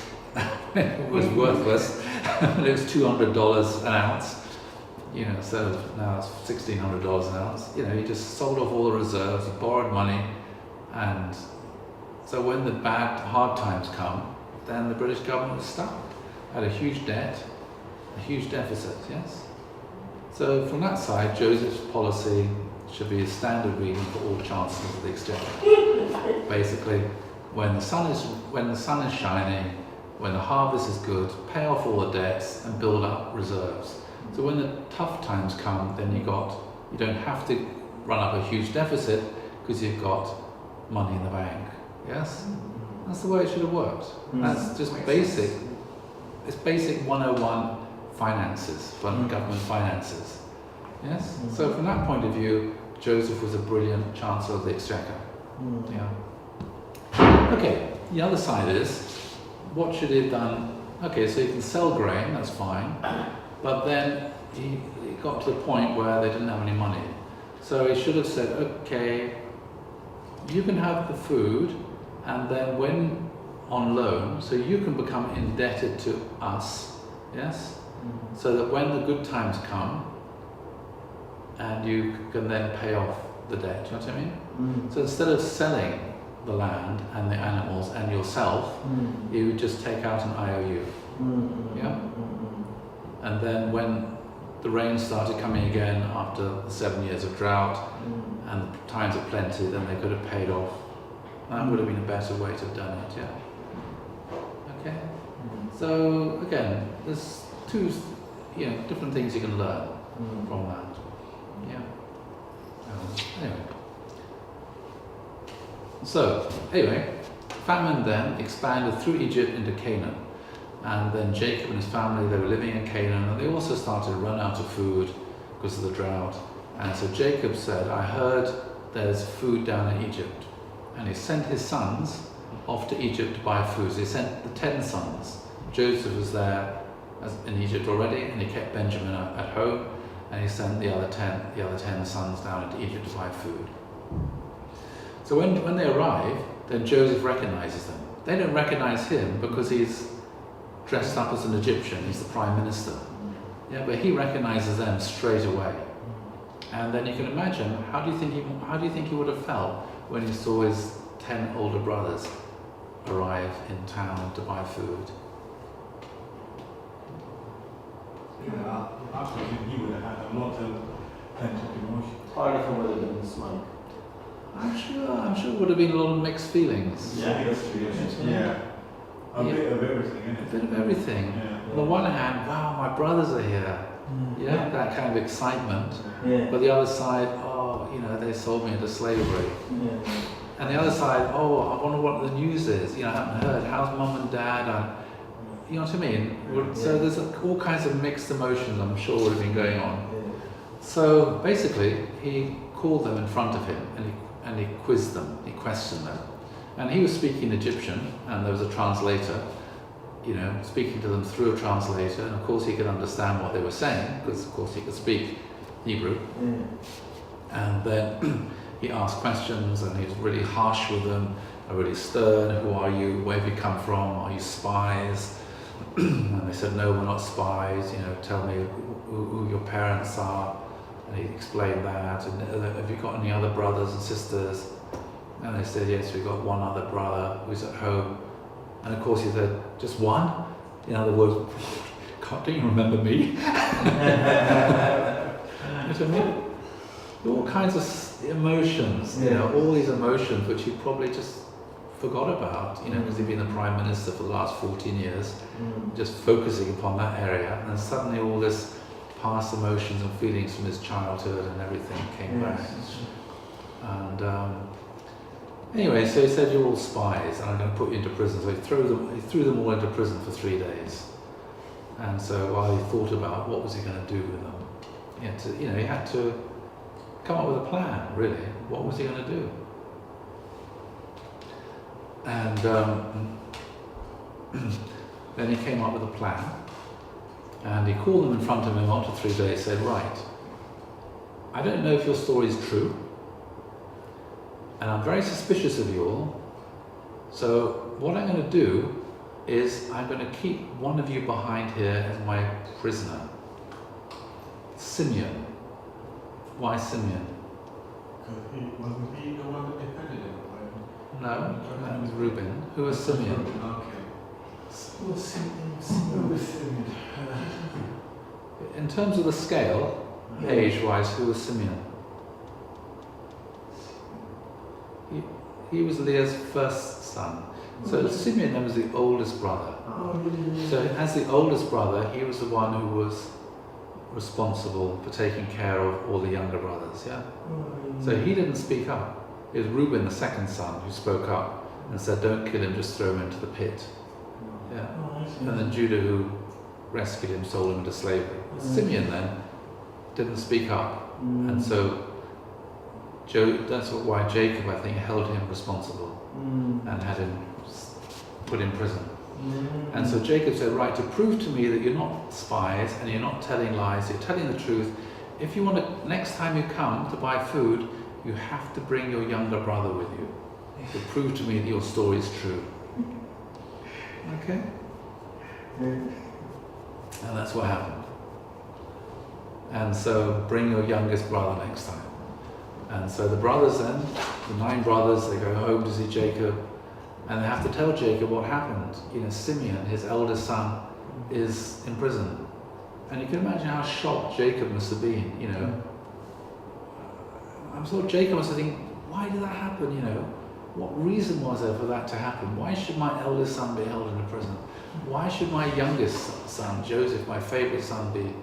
It was worthless. It was $200 an ounce, instead of now it's $1,600 an ounce. He just sold off all the reserves, he borrowed money, and so when the hard times come, then the British government was stuck, had a huge debt, a huge deficit, yes? So from that side, Joseph's policy should be a standard reading for all chancellors of the exchequer. Basically, when the sun is shining, when the harvest is good, pay off all the debts and build up reserves. So when the tough times come, then you don't have to run up a huge deficit because you've got money in the bank. Yes? That's the way it should have worked. That's just basic. It's basic 101 finances, government finances. Yes? So from that point of view, Joseph was a brilliant chancellor of the exchequer. Yeah. Okay, the other side is, what should he have done? Okay, so you can sell grain, that's fine, but then he got to the point where they didn't have any money. So he should have said, okay, you can have the food, and then when on loan, so you can become indebted to us, yes? So that when the good times come, and you can then pay off the debt, you know what I mean? So instead of selling the land and the animals and yourself, you would just take out an IOU. Yeah? And then when the rain started coming again after the 7 years of drought and the times of plenty, then they could have paid off. That would have been a better way to have done it, yeah? Okay? So, again, there's two different things you can learn from that. Yeah? Anyway. So, famine then expanded through Egypt into Canaan. And then Jacob and his family, they were living in Canaan, and they also started to run out of food because of the drought. And so Jacob said, I heard there's food down in Egypt. And he sent his sons off to Egypt to buy food. So he sent the 10 sons. Joseph was there in Egypt already, and he kept Benjamin at home, and he sent the other 10 sons down into Egypt to buy food. So when they arrive, then Joseph recognizes them. They don't recognize him because he's dressed up as an Egyptian. He's the prime minister. Yeah, but he recognizes them straight away. And then you can imagine, how do you think he would have felt when he saw his 10 older brothers arrive in town to buy food? Yeah, I think he would have had a lot of pent-up emotion. Part of him would have been smoke. I'm sure it would have been a lot of mixed feelings. Yeah, that's true. Yeah. A bit of everything, isn't A it? bit of everything. Yeah. On the one hand, wow, my brothers are here. Yeah, that kind of excitement. Yeah. But the other side, they sold me into slavery. And the other side, I wonder what the news is. I haven't heard. How's mum and dad? You know what I mean? So there's all kinds of mixed emotions, I'm sure, would have been going on. So basically, he called them in front of him and he quizzed them, he questioned them. And he was speaking Egyptian, and there was a translator, speaking to them through a translator, and of course he could understand what they were saying, because of course he could speak Hebrew. And then he asked questions, and he was really harsh with them, really stern. Who are you? Where have you come from? Are you spies? And they said, no, we're not spies, you know, tell me who your parents are. And he explained that, and have you got any other brothers and sisters? And they said, yes, we've got one other brother who's at home. And of course he said, just one? In other words, God, don't you remember me? You know what I mean? All kinds of emotions, you know, all these emotions which he probably just forgot about, you know, because he'd been the Prime Minister for the last 14 years, just focusing upon that area, and then suddenly all this past emotions and feelings from his childhood and everything came back. And anyway, so he said, you're all spies and I'm going to put you into prison. So he threw them all into prison for 3 days. And so while he thought about what was he going to do with them, he had to come up with a plan, really. What was he going to do? And then he came up with a plan, and he called them in front of him after 3 days, said, right, I don't know if your story is true, and I'm very suspicious of you all, so what I'm going to do is I'm going to keep one of you behind here as my prisoner. Simeon. Why Simeon? Wasn't he the one that defended him? No, that was Reuben. Who was Simeon? Okay. Simeon. In terms of the scale, age-wise, who was Simeon? He was Leah's first son. So Simeon then was the oldest brother. So as the oldest brother, he was the one who was responsible for taking care of all the younger brothers, yeah? So he didn't speak up. It was Reuben, the second son, who spoke up and said, don't kill him, just throw him into the pit. Yeah. And then Judah, who rescued him, sold him into slavery. Simeon then didn't speak up. And so that's why Jacob, I think, held him responsible and had him put in prison. And so Jacob said, right, to prove to me that you're not spies and you're not telling lies, you're telling the truth, if you want to, next time you come to buy food, you have to bring your younger brother with you to prove to me that your story is true. Okay? And that's what happened. And so bring your youngest brother next time. And so the brothers then, the 9 brothers, they go home to see Jacob, and they have to tell Jacob what happened. You know, Simeon, his eldest son, is in prison. And you can imagine how shocked Jacob must have been, you know. I'm sure Jacob must have think, why did that happen, you know? What reason was there for that to happen? Why should my eldest son be held in prison? Why should my youngest son, Joseph, my favorite son, be,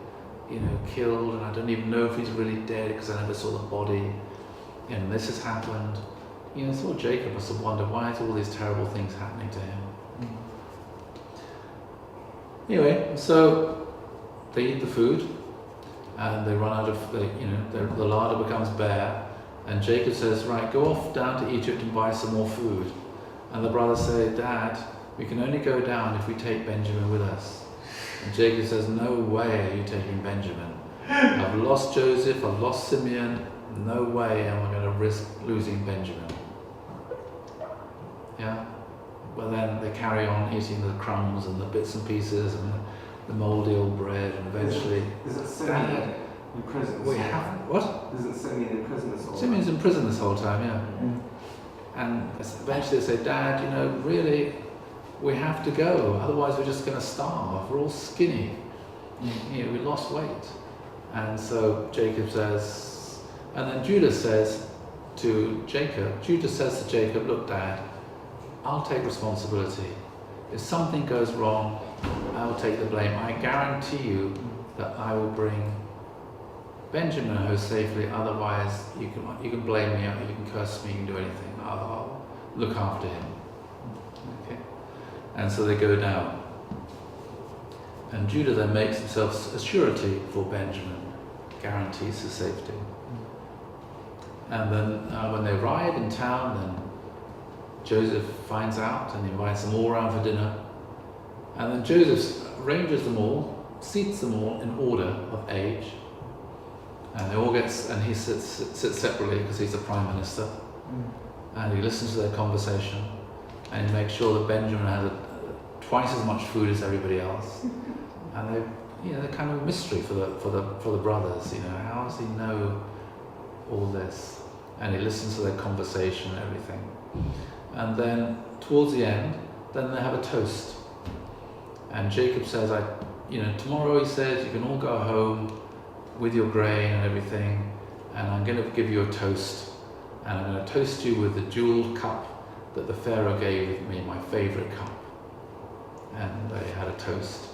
you know, killed? And I don't even know if he's really dead because I never saw the body. And this has happened. You know, so Jacob must have wondered, why is all these terrible things happening to him? Anyway, so they eat the food, and they run out of, the larder becomes bare, and Jacob says, right, go off down to Egypt and buy some more food. And the brothers say, Dad, we can only go down if we take Benjamin with us. And Jacob says, no way are you taking Benjamin. I've lost Joseph, I've lost Simeon, no way am I going to risk losing Benjamin. Yeah? But then they carry on eating the crumbs and the bits and pieces and the mouldy old bread, and eventually... Isn't Simeon in prison? What? Isn't Simeon in prison this whole time? Simeon's in prison this whole time, yeah. And eventually they say, Dad, you know, really, we have to go, otherwise we're just going to starve. We're all skinny. You know, we lost weight. And so Jacob says, and then Judah says to Jacob, look, Dad, I'll take responsibility. If something goes wrong, I'll take the blame. I guarantee you that I will bring Benjamin home safely, otherwise you can blame me, you can curse me, you can do anything. I'll look after him. Okay? And so they go down. And Judah then makes himself a surety for Benjamin, guarantees his safety. And then when they arrive in town, then Joseph finds out and invites them all around for dinner. And then Joseph arranges them all, seats them all in order of age. And they all and he sits separately because he's the Prime Minister. And he listens to their conversation. And he makes sure that Benjamin has a twice as much food as everybody else, and they're kind of a mystery for the brothers. How does he know all this? And he listens to their conversation and everything. And then towards the end, then they have a toast. And Jacob says, tomorrow, he says, you can all go home with your grain and everything, and I'm going to give you a toast. And I'm going to toast you with the jeweled cup that the Pharaoh gave me, my favorite cup. And they had a toast.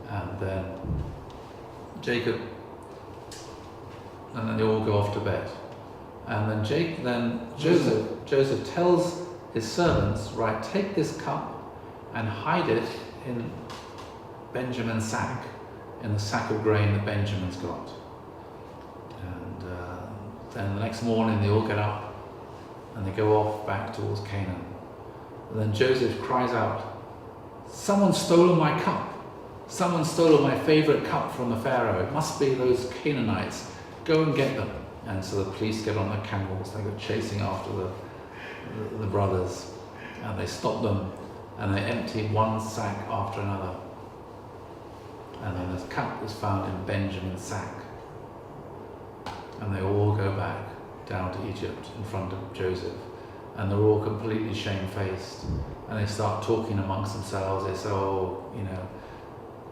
And then and then they all go off to bed. And then Joseph tells his servants, right, take this cup and hide it in Benjamin's sack, in the sack of grain that Benjamin's got. And then the next morning they all get up and they go off back towards Canaan. And then Joseph cries out, someone's stolen my cup. Someone's stolen my favorite cup from the Pharaoh. It must be those Canaanites. Go and get them. And so the police get on their camels, they go chasing after the brothers, and they stop them, and they empty one sack after another. And then this cup is found in Benjamin's sack. And they all go back down to Egypt in front of Joseph, and they're all completely shamefaced. And they start talking amongst themselves. They say,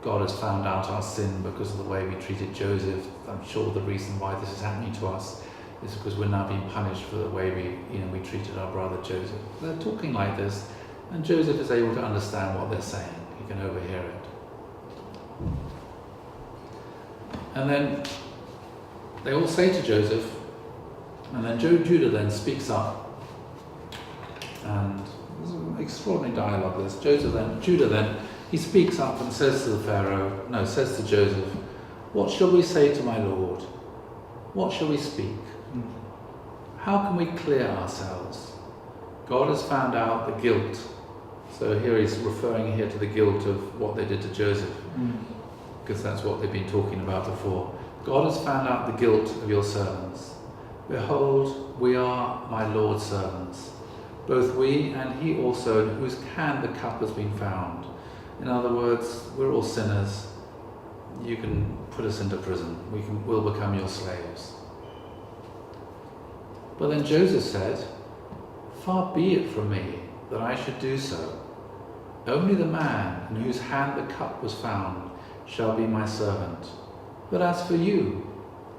God has found out our sin because of the way we treated Joseph. I'm sure the reason why this is happening to us is because we're now being punished for the way we treated our brother Joseph. They're talking like this, and Joseph is able to understand what they're saying. He can overhear it. And then they all say to Joseph, and then Judah then speaks up, and there's an extraordinary dialogue. Judah then, he speaks up and says to says to Joseph, what shall we say to my Lord? What shall we speak? How can we clear ourselves? God has found out the guilt. So here he's referring here to the guilt of what they did to Joseph, because that's what they've been talking about before. God has found out the guilt of your servants. Behold, we are my Lord's servants, both we and he also, in whose hand the cup has been found. In other words, we're all sinners. You can put us into prison. We'll become your slaves. But then Joseph said, far be it from me that I should do so. Only the man in whose hand the cup was found shall be my servant. But as for you,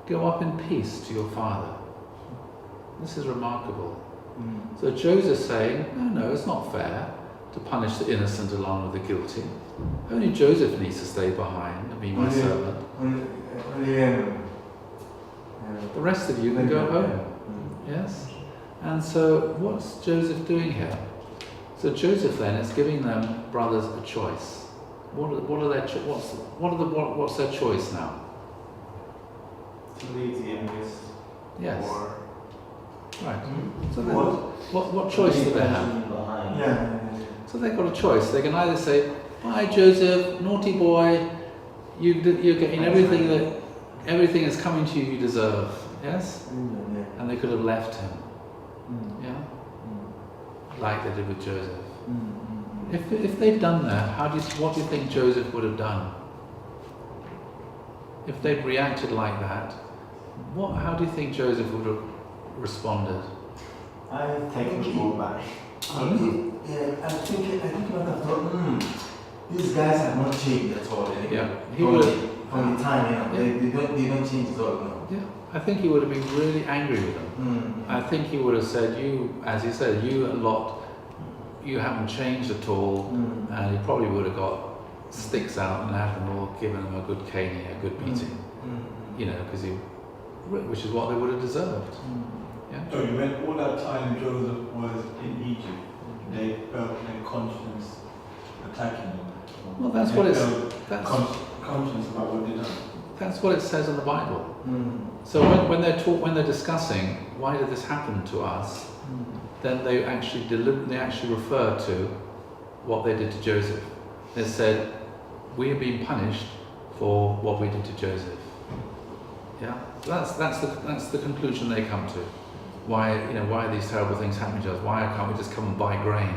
go up in peace to your father. This is remarkable. So Joseph's saying, no, it's not fair to punish the innocent along with the guilty. Only Joseph needs to stay behind and be my servant. The rest of you can go home. Yes? And so what's Joseph doing here? So Joseph then is giving them brothers a choice. What's their choice now? To leave the youngest. Yes. Or Right. So then what choice do they have? yeah. So they've got a choice. They can either say, bye Joseph, naughty boy, you're getting everything is coming to you you deserve. Yes? And they could have left him. Yeah? Like they did with Joseph. If they'd done that, what do you think Joseph would have done? If they'd reacted like that, how do you think Joseph would have responded? I take it all back. I think I would have thought, these guys have not changed at all. Yeah, he would have. From the time, they don't change at all. No. Yeah, I think he would have been really angry with them. I think he would have said, as he said, you haven't changed at all, and he probably would have got sticks out and had them all, given them a good caning, a good beating, which is what they would have deserved. Yeah. So you meant all that time Joseph was in Egypt, they felt their conscience attacking them. Well, that's They what it's. felt That's conscience about what they done. that's what it says in the Bible. So when they're discussing why did this happen to us, then they actually refer to what they did to Joseph. They said, we are being punished for what we did to Joseph. Yeah, so that's the conclusion they come to. Why are these terrible things happening to us? Why can't we just come and buy grain?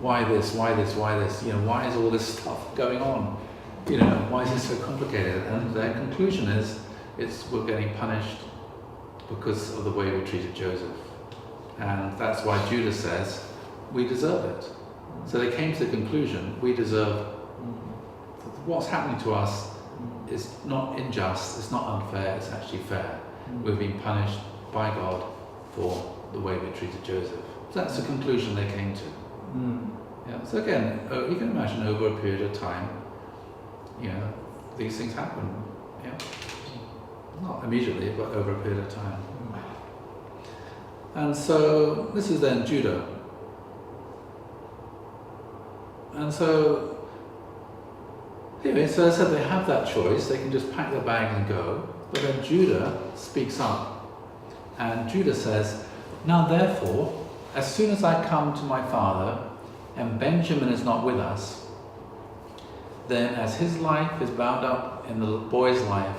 why this, why this, why this? You know, why is all this stuff going on? You know, why is it so complicated? And their conclusion is, we're getting punished because of the way we treated Joseph. And that's why Judah says, we deserve it. So they came to the conclusion, we deserve, what's happening to us is not unjust, it's not unfair, it's actually fair. We've been punished by God for the way we treated Joseph. So that's the conclusion they came to. Yeah. So again, you can imagine over a period of time, you know, these things happen. Yeah. Not immediately, but over a period of time. And so this is then Judah. And so anyway, so I said they have that choice, they can just pack their bag and go, but then Judah speaks up. And Judah says, now therefore, as soon as I come to my father, and Benjamin is not with us, then as his life is bound up in the boy's life,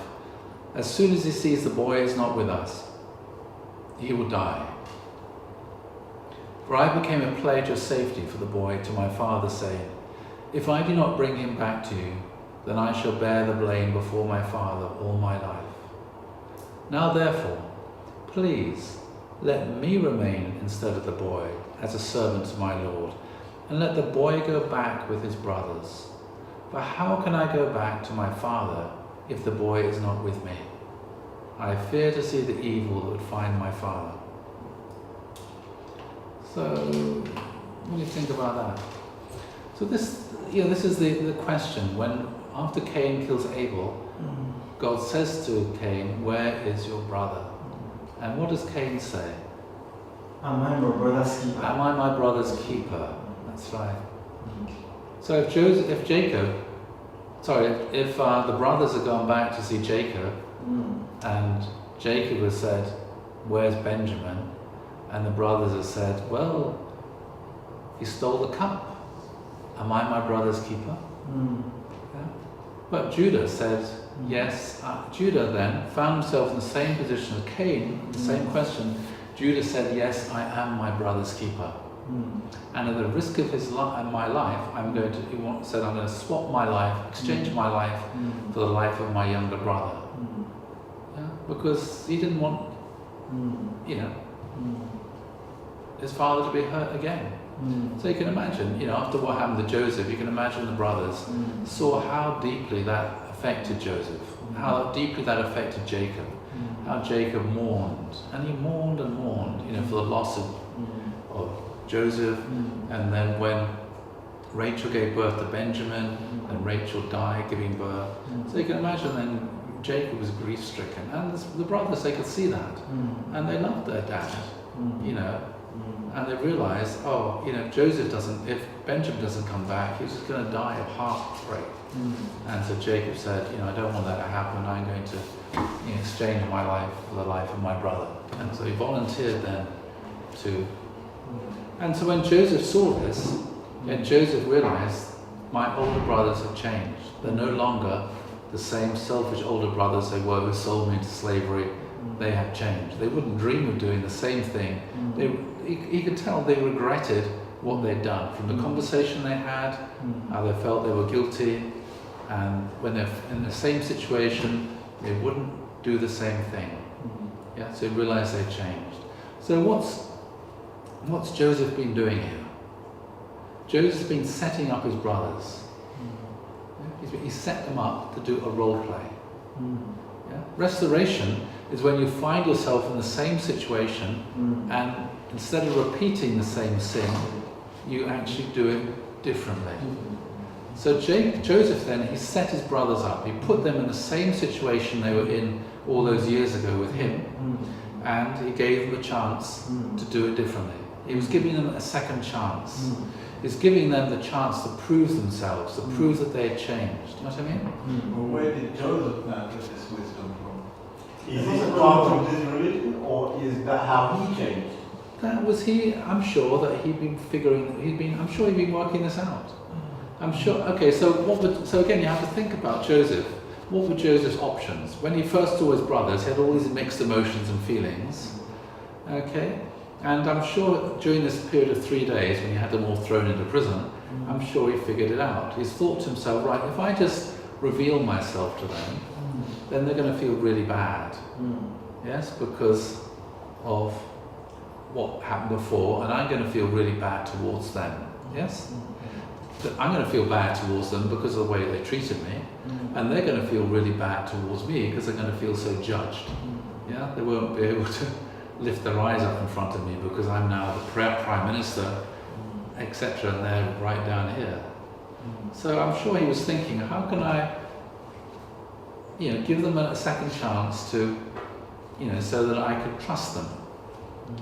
as soon as he sees the boy is not with us, he will die. For I became a pledge of safety for the boy to my father, saying, if I do not bring him back to you, then I shall bear the blame before my father all my life. Now therefore, please, let me remain instead of the boy as a servant to my Lord, and let the boy go back with his brothers. For how can I go back to my father if the boy is not with me? I fear to see the evil that would find my father. So, what do you think about that? So this, this is the question. When after Cain kills Abel, God says to Cain, "Where is your brother?" And what does Cain say? Am I my brother's keeper? Am I my brother's keeper? That's right. So if the brothers had gone back to see Jacob, and Jacob has said, "Where's Benjamin?" and the brothers have said, "Well, he stole the cup. Am I my brother's keeper?" Yeah. But Judah said, yes. Judah then found himself in the same position as Cain, the same question. Judah said, yes, I am my brother's keeper. And at the risk of his and my life, I'm going to swap my life, exchange my life for the life of my younger brother. Yeah? Because he didn't want, his father to be hurt again. So you can imagine, after what happened to Joseph, you can imagine the brothers saw how deeply that affected Joseph, how deeply that affected Jacob, how Jacob mourned, and he mourned and mourned, for the loss of Joseph, and then when Rachel gave birth to Benjamin, and Rachel died giving birth. So you can imagine then Jacob was grief-stricken, and the brothers, they could see that, and they loved their dad, and they realized, if Benjamin doesn't come back, he's just going to die of heartbreak. And so Jacob said, I don't want that to happen. I'm going to exchange my life for the life of my brother. And so he volunteered then to. And so when Joseph saw this, and Joseph realized, my older brothers have changed. They're no longer the same selfish older brothers they were who sold me into slavery. They have changed. They wouldn't dream of doing the same thing. He could tell they regretted what they'd done. From the conversation they had, how they felt they were guilty, and when they're in the same situation, they wouldn't do the same thing. Yeah, so he realized they changed. So what's Joseph been doing here? Joseph's been setting up his brothers. He set them up to do a role play. Yeah? Restoration is when you find yourself in the same situation, and instead of repeating the same sin, you actually do it differently. So Joseph then, he set his brothers up. He put them in the same situation they were in all those years ago with him, and he gave them a chance to do it differently. He was giving them a second chance. He's giving them the chance to prove themselves, to prove that they had changed. You know what I mean? Well, where did Joseph now get this wisdom from? Is it part of this religion, or is that how he changed? That was I'm sure that I'm sure he'd been working this out. I'm sure. Okay, so again, you have to think about Joseph. What were Joseph's options? When he first saw his brothers, he had all these mixed emotions and feelings. Okay, And I'm sure during this period of 3 days, when he had them all thrown into prison, I'm sure he figured it out. He's thought to himself, right, if I just reveal myself to them, then they're going to feel really bad. Yes, because of what happened before, and I'm going to feel really bad towards them. Yes? I'm going to feel bad towards them because of the way they treated me, and they're going to feel really bad towards me because they're going to feel so judged. Yeah, they won't be able to lift their eyes up in front of me because I'm now the Prime Minister, etc., and they're right down here. So I'm sure he was thinking, how can I, give them a second chance to, so that I could trust them,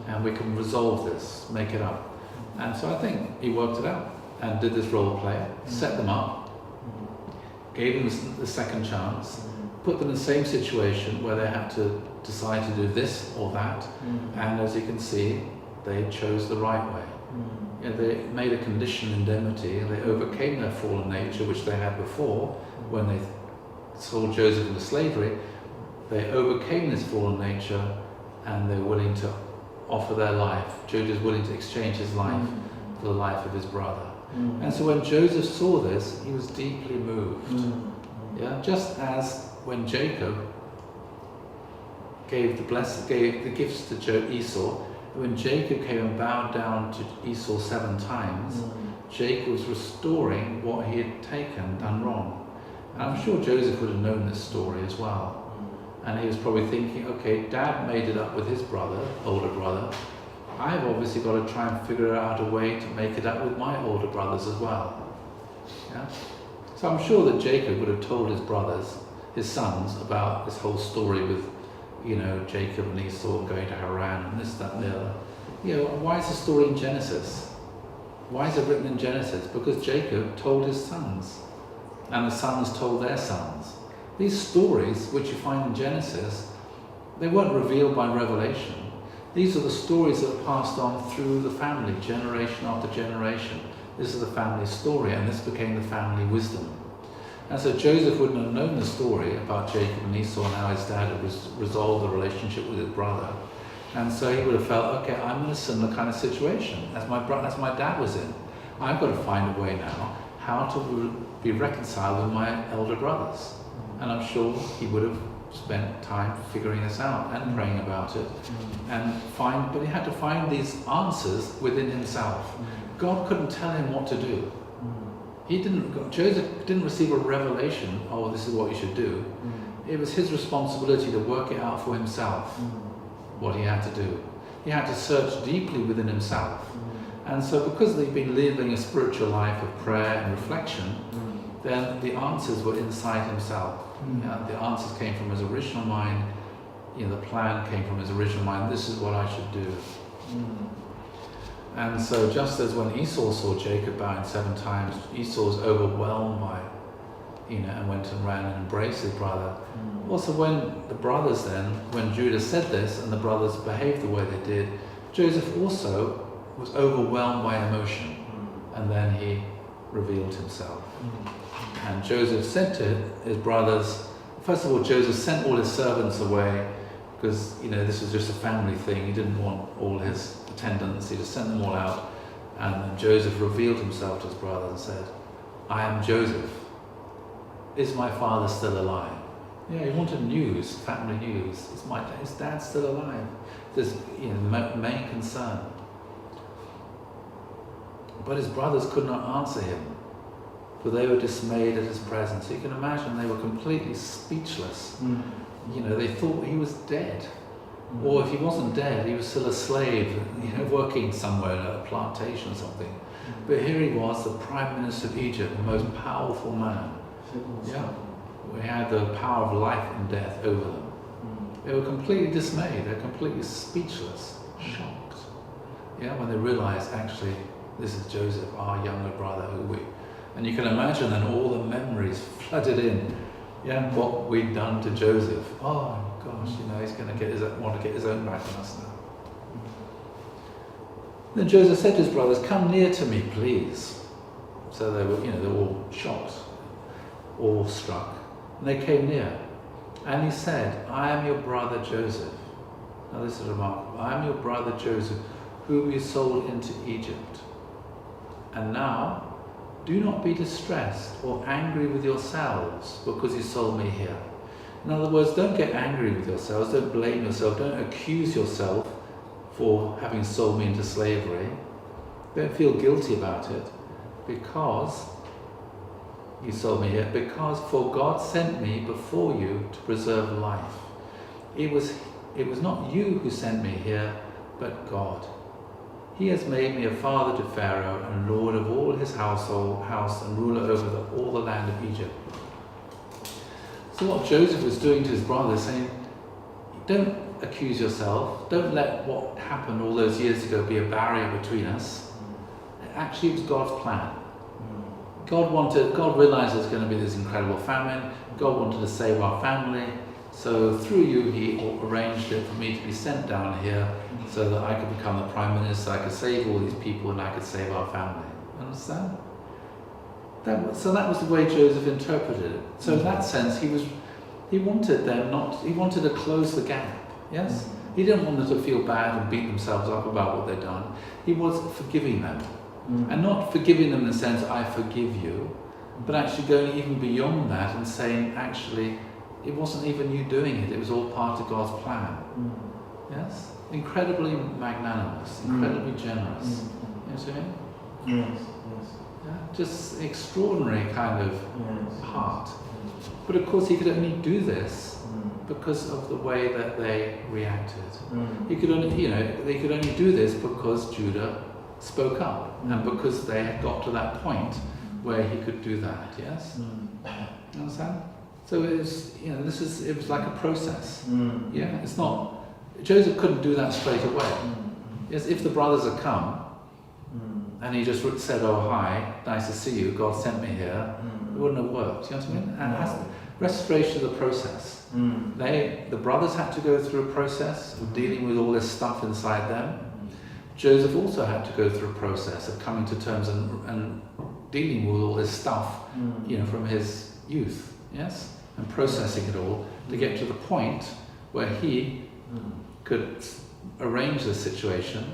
and we can resolve this, make it up. And so I think he worked it out and did this role play, set them up, gave them the second chance, put them in the same situation where they had to decide to do this or that, and as you can see, they chose the right way. They made a conditional indemnity, and they overcame their fallen nature, which they had before when they sold Joseph into slavery. They overcame this fallen nature, and they're willing to offer their life. Joseph is willing to exchange his life for the life of his brother. And so when Joseph saw this, he was deeply moved. Yeah, just as when Jacob gave the gifts to Esau, when Jacob came and bowed down to Esau 7 times, Jacob was restoring what he had done wrong. And I'm sure Joseph would have known this story as well. And he was probably thinking, okay, Dad made it up with his brother, older brother. I've obviously got to try and figure out a way to make it up with my older brothers as well. Yeah? So I'm sure that Jacob would have told his brothers, his sons, about this whole story with, Jacob and Esau going to Haran and this, that, and the other. Why is the story in Genesis? Why is it written in Genesis? Because Jacob told his sons, and the sons told their sons. These stories, which you find in Genesis, they weren't revealed by revelation. These are the stories that are passed on through the family, generation after generation. This is the family story, and this became the family wisdom. And so Joseph wouldn't have known the story about Jacob and Esau and how his dad had resolved the relationship with his brother. And so he would have felt, okay, I'm in a similar kind of situation as my dad was in. I've got to find a way now how to be reconciled with my elder brothers. And I'm sure he would have spent time figuring this out and praying about it, but he had to find these answers within himself. God couldn't tell him what to do. Joseph didn't receive a revelation, oh, this is what you should do. It was his responsibility to work it out for himself, what he had to do. He had to search deeply within himself. And so because they'd been living a spiritual life of prayer and reflection, then the answers were inside himself. The answers came from his original mind. The plan came from his original mind. This is what I should do. And so just as when Esau saw Jacob bowing 7 times, Esau was overwhelmed by, and went and ran and embraced his brother. Also when the brothers then, when Judah said this and the brothers behaved the way they did, Joseph also was overwhelmed by emotion. And then he revealed himself. And Joseph said to his brothers, first of all, Joseph sent all his servants away because, this was just a family thing. He didn't want all his attendants. He just sent them all out. And Joseph revealed himself to his brothers and said, I am Joseph. Is my father still alive? He wanted news, family news. Is dad still alive? This main concern. But his brothers could not answer him, for they were dismayed at his presence. You can imagine they were completely speechless. They thought he was dead. Or if he wasn't dead, he was still a slave, working somewhere in a plantation or something. But here he was, the Prime Minister of Egypt, the most powerful man. We had the power of life and death over them. They were completely dismayed. They're completely speechless, shocked. When they realized, actually, this is Joseph, our younger brother, and you can imagine then all the memories flooded in. What we'd done to Joseph. Oh gosh, he's going to want to get his own back on us now. Then Joseph said to his brothers, "Come near to me, please." So they were, they were all shocked, awestruck, and they came near. And he said, "I am your brother Joseph." Now this is remarkable. "I am your brother Joseph, whom you sold into Egypt. And now, do not be distressed or angry with yourselves because you sold me here. In other words, don't get angry with yourselves, don't blame yourself, don't accuse yourself for having sold me into slavery. Don't feel guilty about it because you sold me here, because for God sent me before you to preserve life. It was not you who sent me here, but God. He has made me a father to Pharaoh and lord of all his house and ruler over all the land of Egypt. So what Joseph was doing to his brothers, saying, don't accuse yourself, don't let what happened all those years ago be a barrier between us. Actually, it was God's plan. God realized there was going to be this incredible famine. God wanted to save our family. So through you, he arranged it for me to be sent down here so that I could become the prime minister, I could save all these people and I could save our family. Understand? So that was the way Joseph interpreted it. So in that sense, he wanted to close the gap. Yes? He didn't want them to feel bad and beat themselves up about what they'd done. He was forgiving them. And not forgiving them in the sense, I forgive you, but actually going even beyond that and saying, actually, it wasn't even you doing it, it was all part of God's plan. Yes? Incredibly magnanimous, incredibly generous. You know what I mean? Yes. Yeah? Just extraordinary kind of heart. But of course he could only do this because of the way that they reacted. He could only, they could only do this because Judah spoke up and because they had got to that point where he could do that. Yes? You understand? So it was, it was like a process. Yeah, it's not. Joseph couldn't do that straight away. Yes, if the brothers had come and he just said, "Oh hi, nice to see you. God sent me here," it wouldn't have worked. You know what I mean? And restoration of the process. The brothers had to go through a process of dealing with all this stuff inside them. Joseph also had to go through a process of coming to terms and dealing with all this stuff, from his youth. Yes. And processing it all to get to the point where he could arrange the situation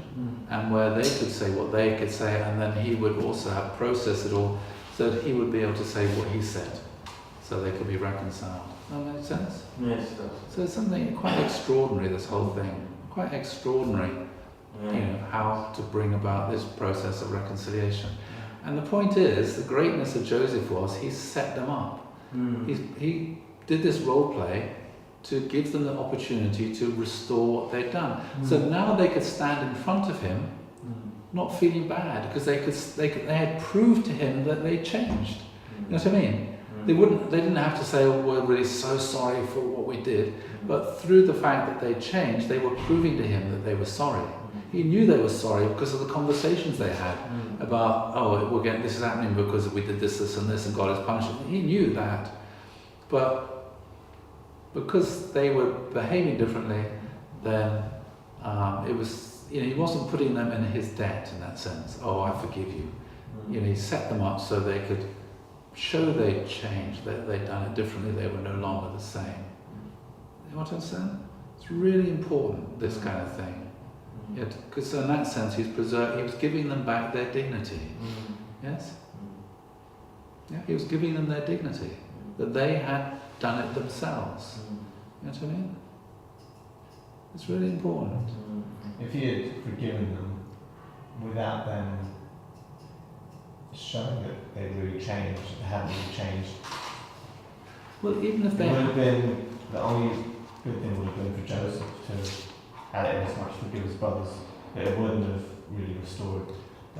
and where they could say what they could say, and then he would also have processed it all so that he would be able to say what he said so they could be reconciled. Does that make sense? Yes, it does. So it's something quite extraordinary, this whole thing. Quite extraordinary, how to bring about this process of reconciliation. And the point is, the greatness of Joseph was he set them up. He did this role play to give them the opportunity to restore what they'd done. So now they could stand in front of him, not feeling bad, because they had proved to him that they changed. You know what I mean? They didn't have to say, "Oh, we're really so sorry for what we did," but through the fact that they changed, they were proving to him that they were sorry. He knew they were sorry because of the conversations they had about, this is happening because we did this, and this, and God is punishing. He knew that. But because they were behaving differently, then it was, he wasn't putting them in his debt in that sense. "Oh, I forgive you." He set them up so they could show they'd changed, that they'd done it differently, they were no longer the same. You know what I'm saying? It's really important, this kind of thing. Because in that sense, he was giving them back their dignity. Yes? Yeah, he was giving them their dignity, that they had done it themselves. You know what I mean? It's really important. If he had forgiven them without them showing that they really changed, hadn't really changed, Well, even if they it would have been, the only good thing would have been for Joseph to have it as much forgive his brothers, but it wouldn't have really restored.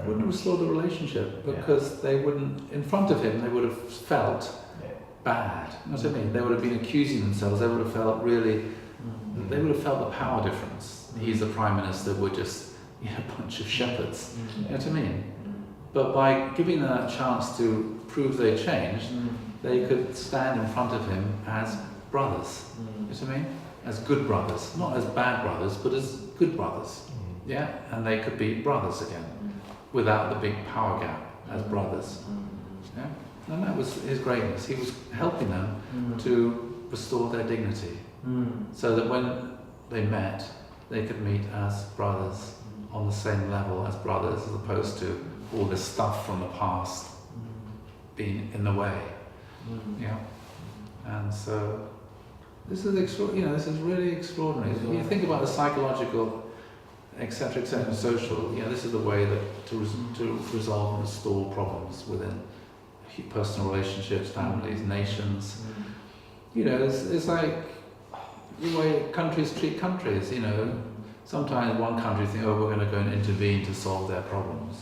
wouldn't restore the relationship, because they wouldn't, in front of him, they would have felt bad. You know what I mean? They would have been accusing themselves. They would have felt really, they would have felt the power difference. He's the prime minister, we're just a bunch of shepherds. You know what I mean? But by giving them that chance to prove they changed, they could stand in front of him as brothers. You know what I mean? As good brothers. Not as bad brothers, but as good brothers. Yeah? And they could be brothers again, without the big power gap as brothers. Yeah? And that was his greatness. He was helping them to restore their dignity, so that when they met, they could meet as brothers. on the same level as brothers, as opposed to all this stuff from the past being in the way. Yeah, and so this is this is really extraordinary. When you think about the psychological, etc., social, this is the way that to resolve and restore problems within personal relationships, families, nations. It's like the way countries treat countries. Sometimes one country think, oh, we're going to go and intervene to solve their problems,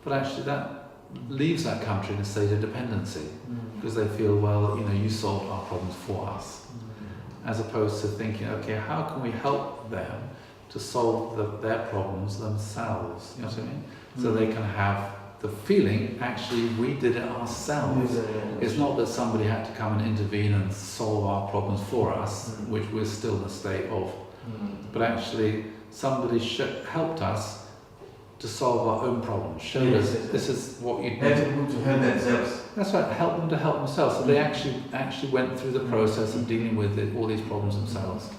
but actually that leaves that country in a state of dependency because they feel, well, you solved our problems for us, as opposed to thinking, okay, how can we help them to solve their problems themselves? You know what I mean? So they can have the feeling, actually, we did it ourselves. It's not that somebody had to come and intervene and solve our problems for us, which we're still in a state of, but actually somebody helped us to solve our own problems, showed us this is what you do. Help people to help themselves. That's right, help them to help themselves. So they actually went through the process of dealing with all these problems themselves.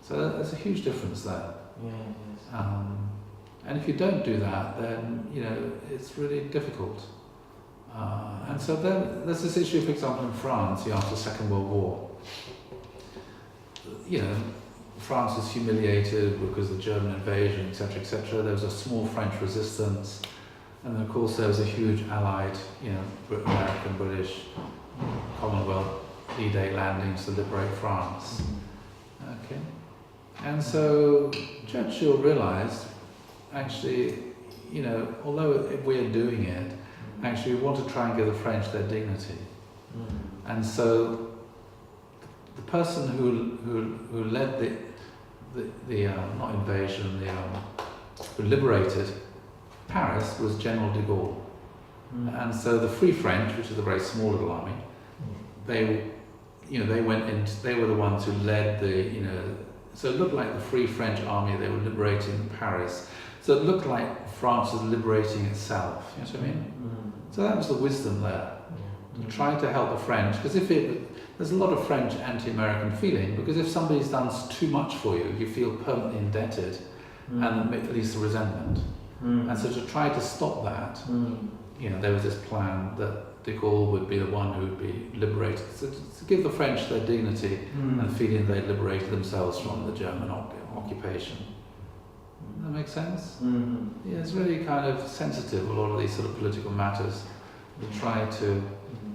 So there's a huge difference there. And if you don't do that, then it's really difficult. And so then there's this issue, for example, in France, after the Second World War. France was humiliated because of the German invasion, etc., etc. There was a small French resistance, and then of course there was a huge allied, American, British, Commonwealth D-Day landings to liberate France. Okay, and so Churchill realised, actually, although we're doing it, actually we want to try and give the French their dignity, and so the person who led the not invasion, who liberated Paris was General de Gaulle. And so the Free French, which is a very small little army, they went in. They were the ones who led so it looked like the Free French army. They were liberating Paris. So it looked like France was liberating itself. You know what I mean? So that was the wisdom there, trying to help the French, because there's a lot of French anti-American feeling, because if somebody's done too much for you, you feel permanently indebted, and it leads to resentment. And so to try to stop that, there was this plan that de Gaulle would be the one who would be liberated, so to give the French their dignity and feeling they liberated themselves from the German occupation. Does that make sense? Yeah, it's really kind of sensitive, a lot of these sort of political matters. To try to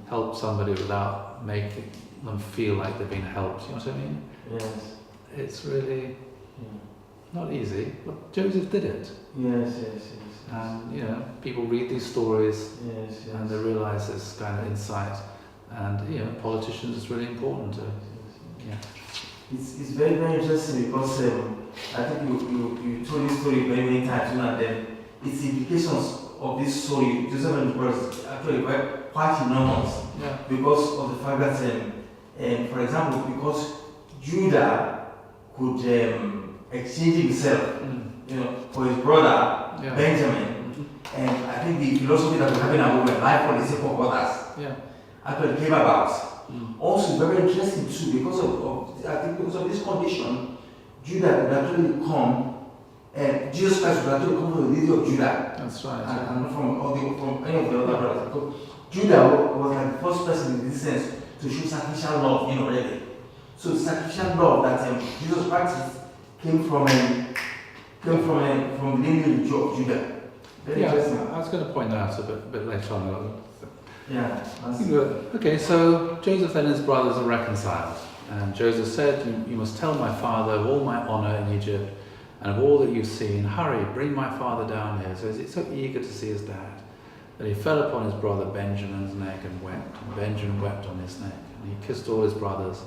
help somebody without making them feel like they're being helped. You know what I mean? Yes. It's really not easy, but Joseph did it. Yes. And people read these stories, and they realise this kind of insight. And politicians, it's really important to. It's very, very interesting because I think you told this story very many times, and then its implications of this story, Joseph and his brothers, actually quite enormous. Because of the fact that, for example, because Judah could exchange himself, for his brother Benjamin, and I think the philosophy that we have in our women, life for the sake of others, actually came about. Also, very interesting too, because of this condition, Judah would actually come, and Jesus Christ would actually come from the lineage of Judah. That's right. And not from any of the other brothers. Because Judah was like the first person in this sense to show sacrificial love, already. So sacrificial love that Jesus practiced came from the lineage of Judah. Very interesting. I was going to point that out a bit later on. Yeah. Okay, so Joseph and his brothers are reconciled. And Joseph said, you must tell my father of all my honor in Egypt and of all that you've seen. Hurry, bring my father down here. So he's so eager to see his dad that he fell upon his brother Benjamin's neck and wept. And Benjamin wept on his neck. And he kissed all his brothers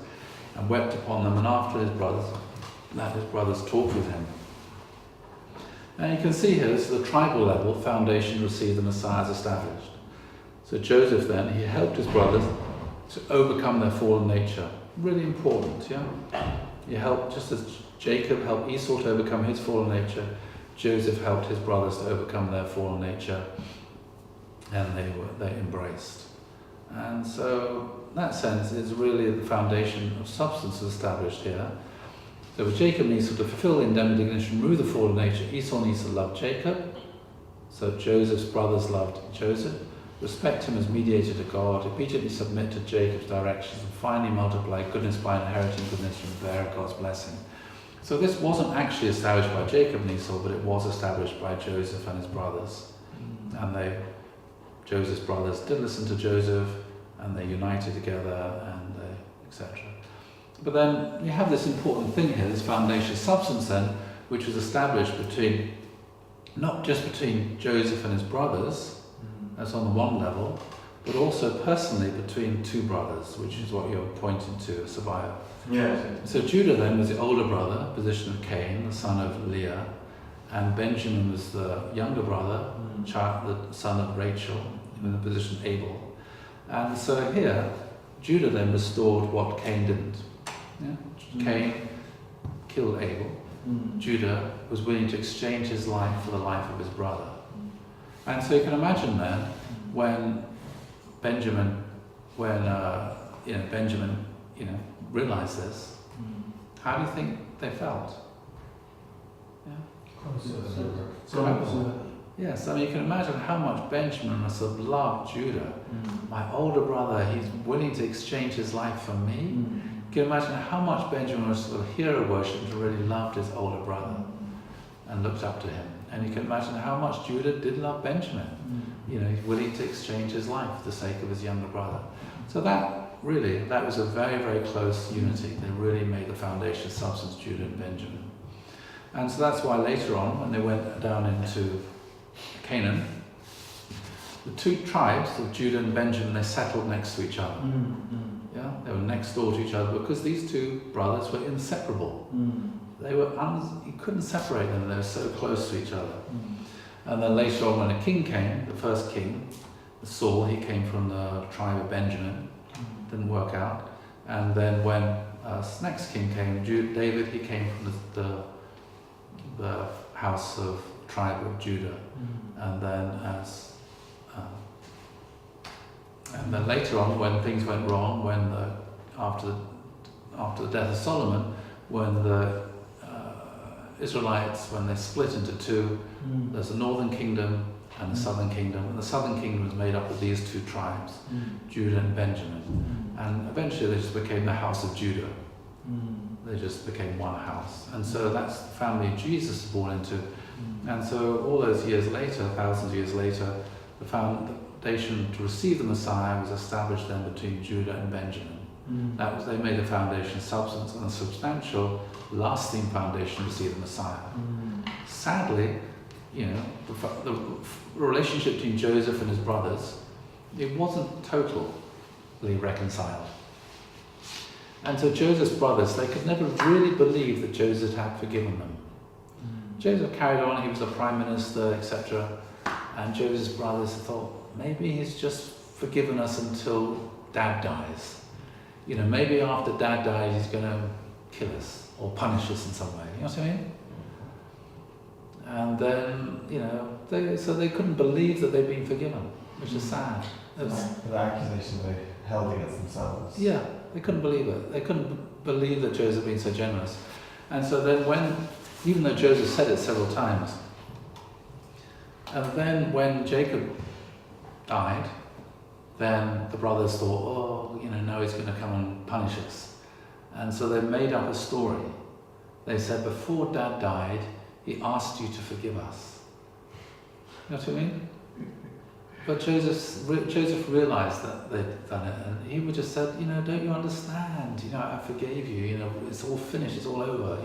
and wept upon them. And after his brothers talked with him. And you can see here, this is the tribal level, foundation received, the Messiah is established. So Joseph then, he helped his brothers to overcome their fallen nature. Really important, He helped, just as Jacob helped Esau to overcome his fallen nature, Joseph helped his brothers to overcome their fallen nature, and they embraced. And so, in that sense, it's really the foundation of substance established here. So with Jacob and Esau, to fulfill the indemnification, remove the fallen nature, Esau needs to love Jacob. So Joseph's brothers loved Joseph. Respect him as mediator to God, obediently submit to Jacob's directions, and finally multiply goodness by inheriting goodness from the bearer of God's blessing. So this wasn't actually established by Jacob and Esau, but it was established by Joseph and his brothers. And Joseph's brothers did listen to Joseph, and they united together, and etc. But then you have this important thing here, this foundation substance then, which was established between, not just between Joseph and his brothers, that's on the one level, but also personally between two brothers, which is what you're pointing to, Sabiah. Yes. So Judah then was the older brother, position of Cain, the son of Leah, and Benjamin was the younger brother, the son of Rachel, in the position of Abel. And so here, Judah then restored what Cain didn't. Yeah? Cain killed Abel. Judah was willing to exchange his life for the life of his brother. And so you can imagine then, when Benjamin realized this, how do you think they felt? Yes, I mean, you can imagine how much Benjamin must have loved Judah. My older brother, he's willing to exchange his life for me. You can imagine how much Benjamin was sort of hero worshipped and really loved his older brother and looked up to him. And you can imagine how much Judah did love Benjamin. He's willing to exchange his life for the sake of his younger brother. So that was a very, very close unity. They really made the foundation of substance, Judah and Benjamin. And so that's why later on, when they went down into Canaan, the two tribes of Judah and Benjamin, they settled next to each other. Yeah, they were next door to each other because these two brothers were inseparable. They were you couldn't separate them. They were so close to each other. And then later on, when a king came, the first king, Saul, he came from the tribe of Benjamin. Didn't work out. And then when next king came, David, he came from the house of tribe of Judah. And then later on, when things went wrong, after the death of Solomon, when the Israelites, when they split into two, there's the northern kingdom and the southern kingdom. And the southern kingdom was made up of these two tribes, Judah and Benjamin. And eventually they just became the house of Judah. They just became one house. And so that's the family Jesus is born into. And so all those years later, thousands of years later, the foundation to receive the Messiah was established then between Judah and Benjamin. They made the foundation substance and a substantial, lasting foundation to receive the Messiah. Sadly, the relationship between Joseph and his brothers, it wasn't totally reconciled. And so Joseph's brothers, they could never really believe that Joseph had forgiven them. Joseph carried on, he was a prime minister, etc. And Joseph's brothers thought, maybe he's just forgiven us until Dad dies. Maybe after Dad dies, he's going to kill us or punish us in some way. You know what I mean? And then, so they couldn't believe that they'd been forgiven, which is sad. The accusation they held against themselves. Yeah, they couldn't believe it. They couldn't believe that Joseph had been so generous. And so then even though Joseph said it several times, and then when Jacob died, then the brothers thought, now he's going to come and punish us. And so they made up a story. They said, before Dad died, he asked you to forgive us. You know what I mean? But Joseph realized that they'd done it, and he would just said, don't you understand? I forgave you. It's all finished. It's all over.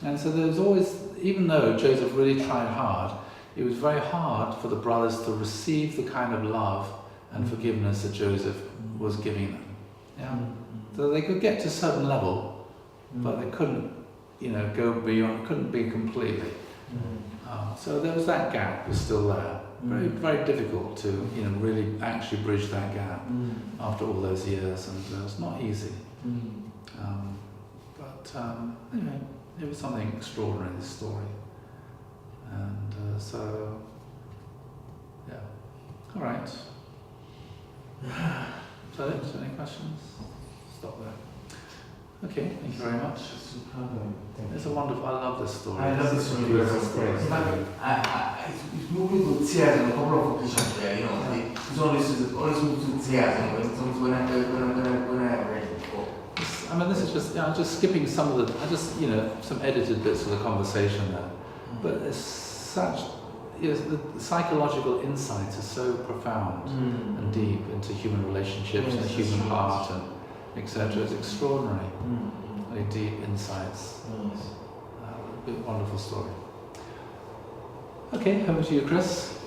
And so there was always, even though Joseph really tried hard, it was very hard for the brothers to receive the kind of love and forgiveness that Joseph was giving them. Yeah. So they could get to a certain level, but they couldn't, go beyond. Couldn't be completely. So there was that gap was still there. Very, very difficult to really actually bridge that gap after all those years, and it's not easy. But anyway, it was something extraordinary, this story, and so yeah. All right. Is that it? Any questions? Stop there. Okay, thank you very much. It's a wonderful. I love this story. I love this story very much. In fact, it's moving to tears on a couple of occasions where, you know, it's always moved to tears, you know, when I read it before. I mean, this is just, I'm just skipping some of the, some edited bits of the conversation there. But it's such, the psychological insights are so profound and deep into human relationships and the human heart and etc. It's extraordinary, very deep insights. Wonderful story. Okay, over to you, Chris.